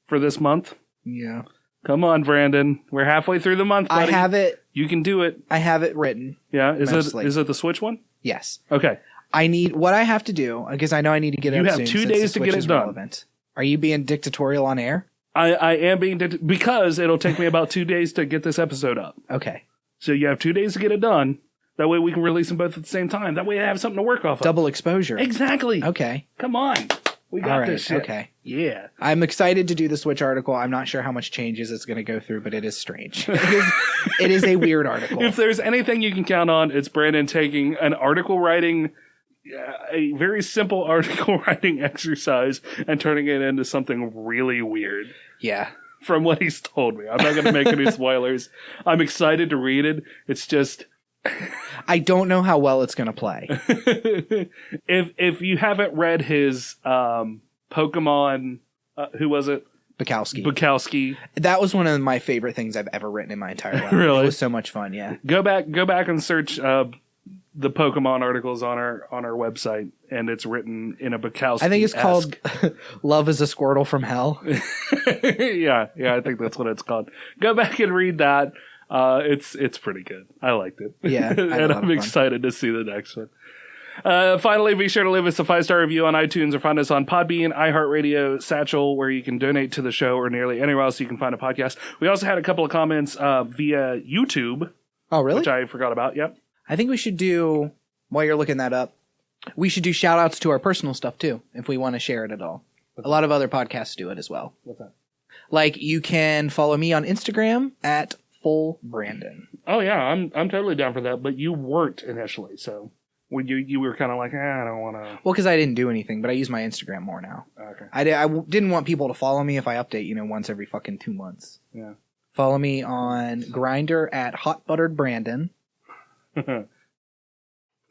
for this month. Yeah. Come on, Brandon. We're halfway through the month, buddy. I have it. You can do it. I have it written. Yeah. Is Mostly. it the Switch one? Yes. Okay. I need what I have to do because I know I need to get it. You up have soon 2 since days the to Switch get it is done. relevant. Are you being dictatorial on air? I am being because it'll take me about 2 days to get this episode up. Okay. So you have 2 days to get it done. That way we can release them both at the same time. That way I have something to work off of. Double exposure. Exactly. Okay. Come on. We got All right. this shit. Okay. Yeah. I'm excited to do the Switch article. I'm not sure how much changes it's going to go through, but it is strange. It is a weird article. If there's anything you can count on, it's Brandon taking an article writing, a very simple article writing exercise and turning it into something really weird. Yeah. From what he's told me. I'm not going to make any spoilers. I'm excited to read it. It's just... I don't know how well it's going to play. If you haven't read his Pokemon, who was it? Bukowski. That was one of my favorite things I've ever written in my entire life. Really? It was so much fun, yeah. Go back and search the Pokemon articles on our website, and it's written in a Bukowski. I think it's called Love is a Squirtle from Hell. yeah, I think that's what it's called. Go back and read that. It's pretty good. I liked it. Yeah. And I'm excited to see the next one. Finally, be sure to leave us a 5-star review on iTunes or find us on Podbean, iHeartRadio, Satchel, where you can donate to the show or nearly anywhere else you can find a podcast. We also had a couple of comments via YouTube. Oh, really? Which I forgot about. Yep. I think we should do, while you're looking that up, we should do shout outs to our personal stuff too, if we want to share it at all. A lot of other podcasts do it as well. What's that? Like, you can follow me on Instagram at FullBrandon. Oh yeah, I'm totally down for that. But you weren't initially, so when you were kind of like, I don't want to. Well, because I didn't do anything, but I use my Instagram more now. Okay. I didn't want people to follow me if I update, once every fucking 2 months. Yeah. Follow me on Grindr at HotButteredBrandon.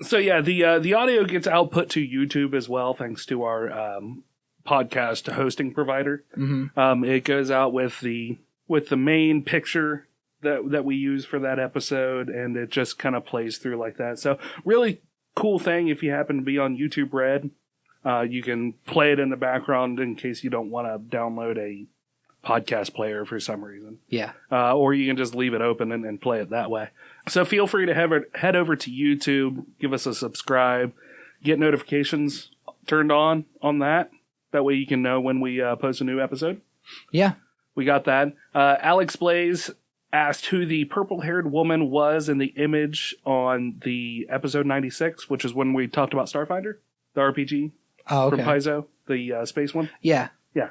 So yeah, the audio gets output to YouTube as well, thanks to our podcast hosting provider. Mm-hmm. It goes out with the main picture that we use for that episode, and it just kind of plays through like that. So really cool thing if you happen to be on YouTube Red, you can play it in the background in case you don't want to download a podcast player for some reason. Yeah. Or you can just leave it open and play it that way. So feel free to head over to YouTube, give us a subscribe, get notifications turned on that. That way you can know when we post a new episode. Yeah. We got that. Alex Blaze asked who the purple-haired woman was in the image on the episode 96, which is when we talked about Starfinder, the RPG from Paizo, the space one. Yeah. Yeah.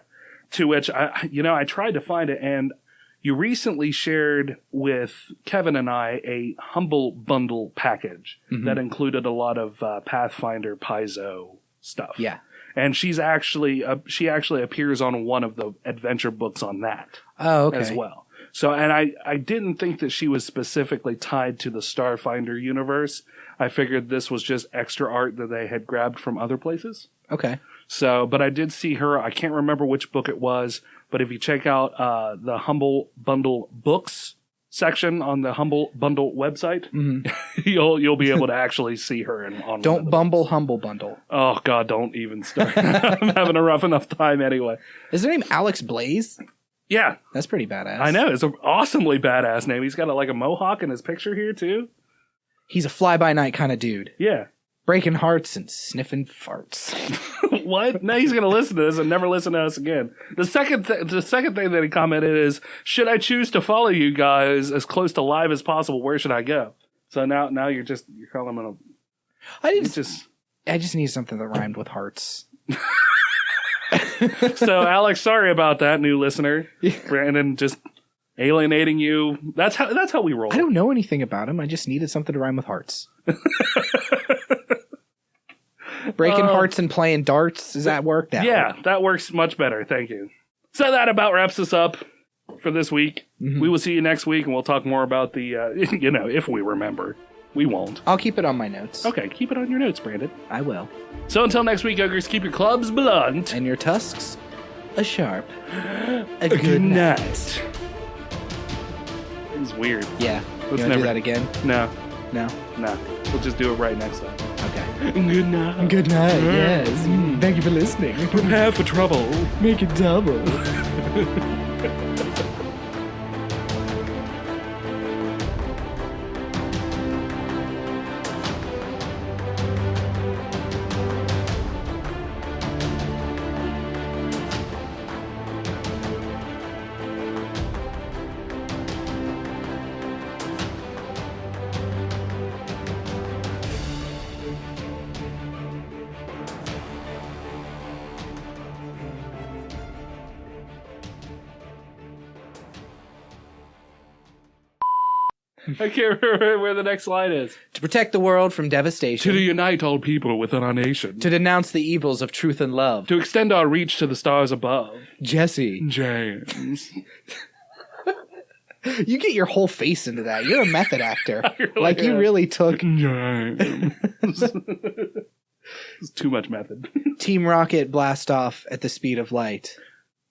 To which, I tried to find it, and you recently shared with Kevin and I a Humble Bundle package that included a lot of Pathfinder Paizo stuff. Yeah. And she actually appears on one of the adventure books on that as well. So, and I didn't think that she was specifically tied to the Starfinder universe. I figured this was just extra art that they had grabbed from other places. Okay. So, but I did see her. I can't remember which book it was, but if you check out the Humble Bundle books section on the Humble Bundle website, you'll be able to actually see her on. Don't bumble Humble Bundle. Oh God, don't even start. I'm having a rough enough time anyway. Is her name Alex Blaze? Yeah, that's pretty badass. I know, it's an awesomely badass name. He's got a mohawk in his picture here too. He's a fly-by-night kind of dude. Yeah. Breaking hearts and sniffing farts. What? No, he's going to listen to this and never listen to us again. The second thing that he commented is, should I choose to follow you guys as close to live as possible, where should I go? So now you're calling him I just need something that rhymed with hearts. So, Alex, sorry about that, new listener. Brandon just alienating you. That's how we roll. I don't know anything about him. I just needed something to rhyme with hearts. Breaking hearts and playing darts. Does that work? That works much better. Thank you. So that about wraps us up for this week. Mm-hmm. We will see you next week, and we'll talk more about the, if we remember. We won't. I'll keep it on my notes. Okay, keep it on your notes, Brandon. I will. So until next week, Ogres, keep your clubs blunt. And your tusks sharp. A good night. It was weird. Yeah. Let's You want to do that again? No. No? We'll just do it right next time. Okay. Good night. Good night. Yes. Thank you for listening. Prepare for trouble. Make it double. I can't remember where the next line is. To protect the world from devastation. To unite all people within our nation. To denounce the evils of truth and love. To extend our reach to the stars above. Jesse. James. You get your whole face into that. You're a method actor. Like you really took... James. It's too much method. Team Rocket blast off at the speed of light.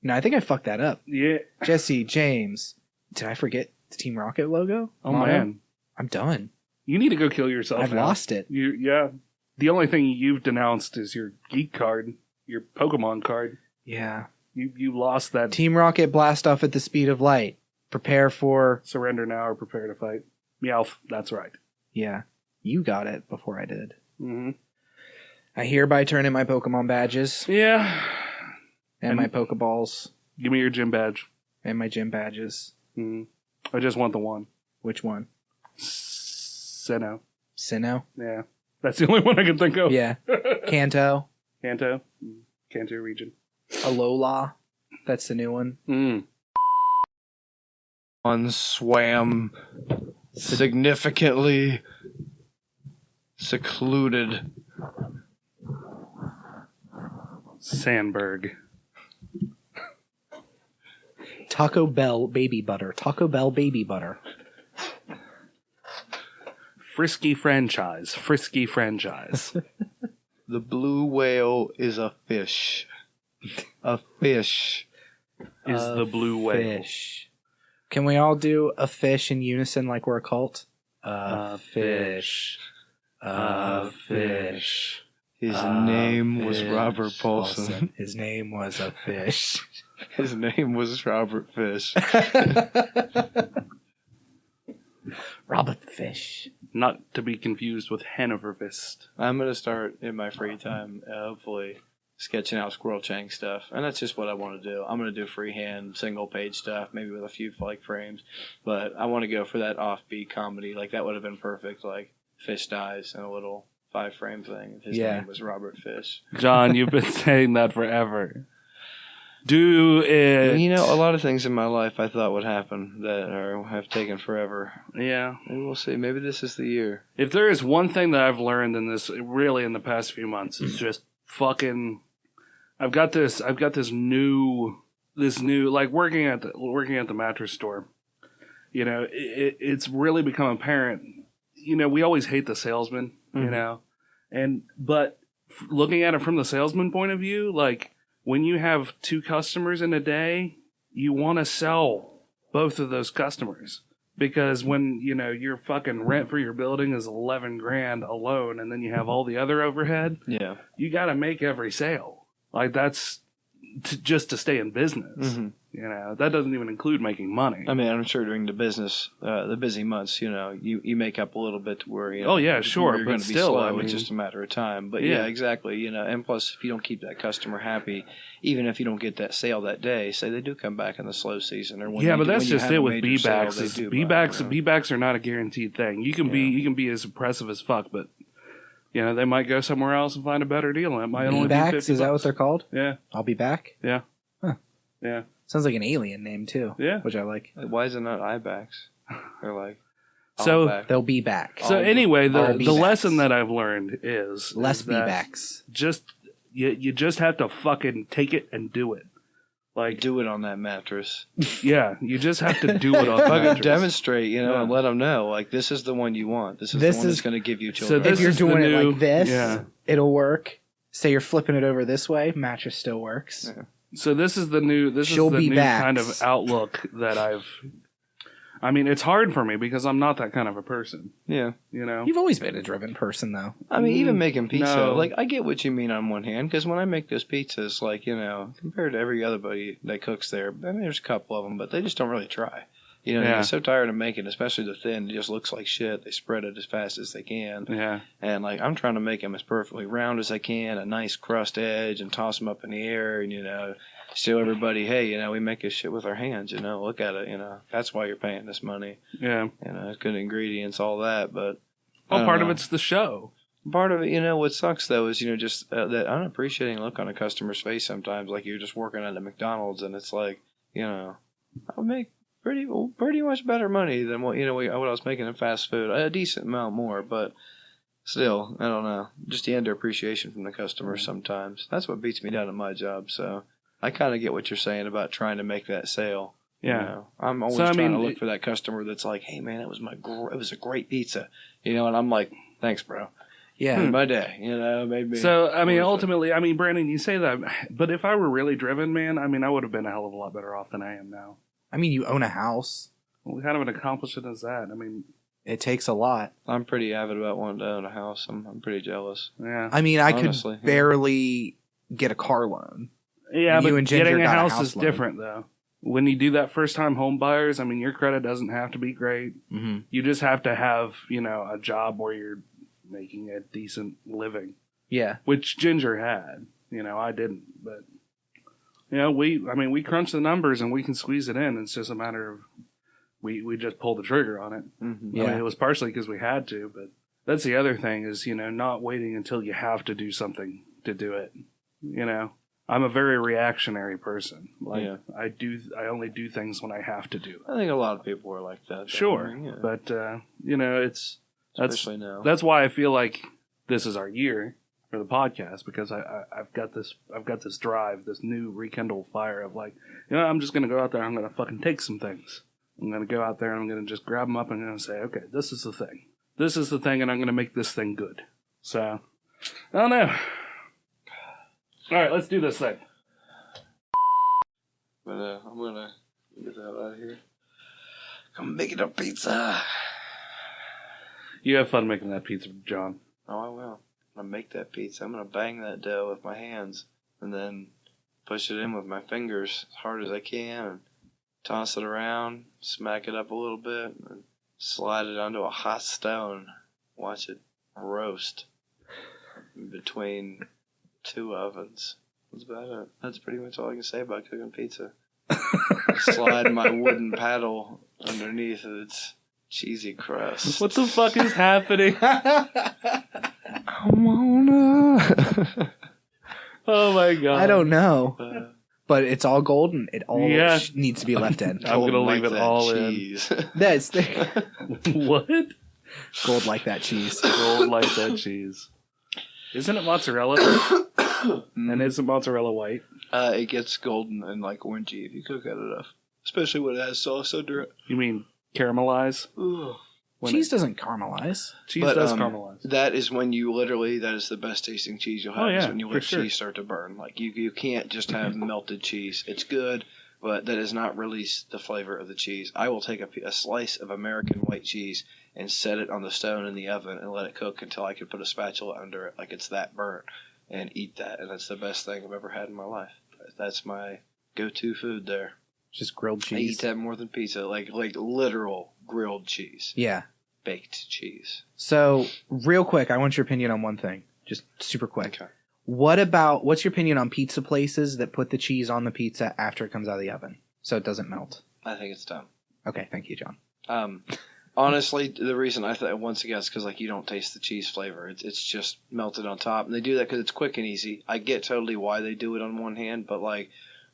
No, I think I fucked that up. Yeah. Jesse, James. Did I forget the Team Rocket logo? Oh, man. I'm done. You need to go kill yourself. I've now. lost it. Yeah. The only thing you've denounced is your geek card, your Pokemon card. Yeah. You lost that. Team Rocket blast off at the speed of light. Prepare for... Surrender now or prepare to fight. Meowth, that's right. Yeah. You got it before I did. Mm-hmm. I hereby turn in my Pokemon badges. Yeah. And my Pokeballs. Give me your gym badge. And my gym badges. Mm-hmm. I just want the one. Which one? Sinnoh. Sinnoh? Yeah. That's the only one I can think of. Yeah. Kanto. Kanto region. Alola. That's the new one. Mm. One swam significantly secluded. Sandberg. Taco Bell baby butter. Taco Bell baby butter. Frisky franchise. Frisky franchise. The blue whale is a fish. A fish. Is the blue whale. Fish. Can we all do a fish in unison like we're a cult? A fish. A fish. His name was Robert Paulson. His name was a fish. His name was Robert Fish. Robert Fish. Not to be confused with Hanoverfist. I'm going to start in my free time, hopefully, sketching out Squirrel Chang stuff. And that's just what I want to do. I'm going to do freehand, single page stuff, maybe with a few frames. But I want to go for that offbeat comedy. Like, that would have been perfect. Like, Fish dies and a little 5-frame thing. His name was Robert Fish. John, you've been saying that forever. Do it. You know, a lot of things in my life I thought would happen that have taken forever. Yeah. Maybe we'll see. Maybe this is the year. If there is one thing that I've learned in this, really in the past few months, it's just fucking. I've got this new, like working at the mattress store. You know, it's really become apparent. You know, we always hate the salesman. Mm-hmm. You know, but looking at it from the salesman point of view, like. When you have 2 customers in a day, you want to sell both of those customers. Because when, you know, your fucking rent for your building is $11,000 alone, and then you have all the other overhead, you got to make every sale. Like, that's just to stay in business. Mm-hmm. You know, that doesn't even include making money. I mean, I'm sure during the busy months, you know, you make up a little bit to where, you know, oh, yeah, sure, you're going to be still, slow. I mean, it's just a matter of time. But yeah, exactly. You know, and plus, if you don't keep that customer happy, even if you don't get that sale that day, say they do come back in the slow season or when but that's just it with B-backs. B-backs B-backs are not a guaranteed thing. You can be as impressive as fuck, but they might go somewhere else and find a better deal. It might only be $50. Is that what they're called? Yeah. I'll be back? Yeah. Huh. Yeah. Sounds like an alien name, too. Yeah. Which I like. Why is it not IBACs? They're like, So back. They'll be back. So anyway, the be-backs. lesson that I've learned is Less is that be-backs. You just have to fucking take it and do it. Like, do it on that mattress. Yeah, you just have to do it on the Fucking mattress. demonstrate, and let them know, like, this is the one you want. This is the one that's going to give you children. So If you're is the doing it new- like this, yeah. it'll work. Say you're flipping it over this way, mattress still works. Yeah. So this is the new She'll be backs. kind of outlook that I mean, it's hard for me because I'm not that kind of a person, Yeah. You've always been a driven person, though. I mean, even making pizza, No. like, I get what you mean on one hand, because when I make those pizzas, like, compared to every other buddy that cooks there, I mean, there's a couple of them, but they just don't really try. Yeah. They're so tired of making, especially the thin, it just looks like shit. They spread it as fast as they can. Yeah. And, like, I'm trying to make them as perfectly round as I can, a nice crust edge, and toss them up in the air, and, show everybody, hey, we make this shit with our hands, look at it, that's why you're paying this money. Yeah. Good ingredients, all that, but. Well, part of it's the show. Part of it, what sucks though is, just that unappreciating look on a customer's face sometimes, like you're just working at a McDonald's and it's like, I'll make pretty much better money than what I was making in fast food. A decent amount more, but still, I don't know. Just the underappreciation from the customer sometimes. That's what beats me down at my job, so. I kind of get what you're saying about trying to make that sale. Yeah. I'm always trying to look for that customer that's like, hey man, it was a great pizza, and I'm like, thanks, bro. Yeah. Made my day, made me. So, I mean, ultimately, Brandon, you say that, but if I were really driven, man, I would have been a hell of a lot better off than I am now. You own a house. What kind of an accomplishment is that? It takes a lot. I'm pretty avid about wanting to own a house. I'm pretty jealous. Yeah. I Honestly, could barely get a car loan. Yeah, You but and Ginger getting a got a house house is loan. different, though. When you do that first-time home buyers, your credit doesn't have to be great. Mm-hmm. You just have to have, a job where you're making a decent living, Yeah. which Ginger had. I didn't, but we crunch the numbers and we can squeeze it in. It's just a matter of we just pull the trigger on it. Mm-hmm. Yeah. It was partially because we had to, but that's the other thing is not waiting until you have to do something to do it. I'm a very reactionary person. Like Yeah. I only do things when I have to do it. I think a lot of people are like that. Though. Sure, I mean, yeah. but Especially now. that's why I feel like this is our year for the podcast, because I've got this drive, this new rekindled fire of like, I'm just gonna go out there, I'm gonna fucking take some things. I'm gonna go out there and I'm gonna just grab them up and I'm gonna say, okay, this is the thing. This is the thing, and I'm gonna make this thing good. So, I don't know. All right, let's do this thing. But I'm gonna get that out of here. Come making a pizza. You have fun making that pizza, John. Oh, I will. I'm gonna make that pizza. I'm gonna bang that dough with my hands and then push it in with my fingers as hard as I can and toss it around, smack it up a little bit, and slide it onto a hot stone. Watch it roast in between two ovens. That's about it. That's pretty much all I can say about cooking pizza. Slide my wooden paddle underneath its cheesy crust. What the fuck is happening? I wanna. Oh my god. I don't know. But it's all golden. It all Yeah. needs to be left in. I'm gonna Gold leave like it that all cheese. That's What? gold like that cheese. Gold like that cheese. Isn't it mozzarella? And isn't mozzarella white? It gets golden and like orangey if you cook it enough. Especially when it has sauce under it. You mean caramelize? Ugh. When Cheese doesn't caramelize. cheese But, does caramelize. That is when that is the best tasting cheese you'll have. Oh, yeah, is when you for let sure. cheese start to burn. Like you can't just have melted cheese. It's good, but that does not release the flavor of the cheese. I will take a slice of American white cheese and set it on the stone in the oven and let it cook until I can put a spatula under it, like it's that burnt, and eat that. And that's the best thing I've ever had in my life. That's my go-to food there. Just grilled I eat cheese. that more than pizza, like literal grilled cheese, Yeah. baked cheese. So, real quick, I want your opinion on one thing. Just super quick. Okay. What's your opinion on pizza places that put the cheese on the pizza after it comes out of the oven so it doesn't melt? I think it's dumb. Okay, thank you, John. Honestly, the reason I thought once again is because like you don't taste the cheese flavor. It's just melted on top, and they do that because it's quick and easy. I get totally why they do it on one hand, but like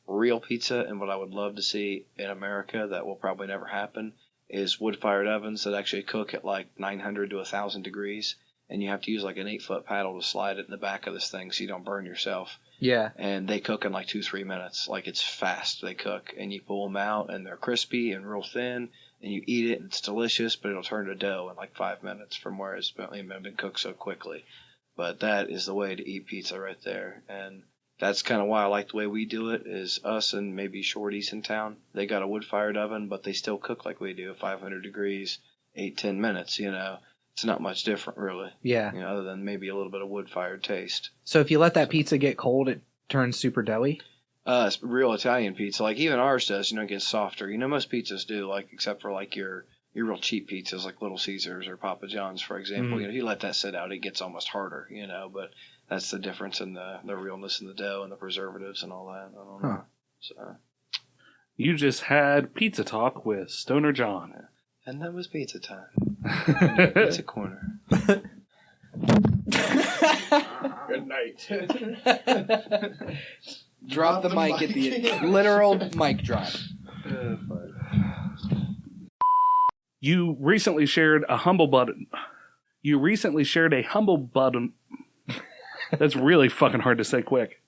real pizza and what I would love to see in America that will probably never happen is wood-fired ovens that actually cook at like 900 to 1,000 degrees, and you have to use like an 8-foot paddle to slide it in the back of this thing so you don't burn yourself. Yeah. And they cook in like 2-3 minutes. Like it's fast. They cook, and you pull them out, and they're crispy and real thin, and you eat it, and it's delicious, but it'll turn to dough in like 5 minutes from where it's been cooked so quickly. But that is the way to eat pizza right there, and that's kind of why I like the way we do it, is us and maybe Shorty's in town. They got a wood-fired oven, but they still cook like we do, 500 degrees, 8-10 minutes, you know. It's not much different, really. Yeah. You know, other than maybe a little bit of wood-fired taste. So if you let that pizza get cold, it turns super doughy? It's real Italian pizza. Like, even ours does, you know, it gets softer. You know, most pizzas do, like, except for, like, your real cheap pizzas, like Little Caesars or Papa John's, for example. You know, if you let that sit out, it gets almost harder, you know, but that's the difference in the realness in the dough and the preservatives and all that. I don't know. So. You just had Pizza Talk with Stoner John. And that was pizza time. Pizza corner. Good night. Drop the mic at the literal mic drop. You recently shared a humble button. You recently shared a humble button. That's really fucking hard to say quick.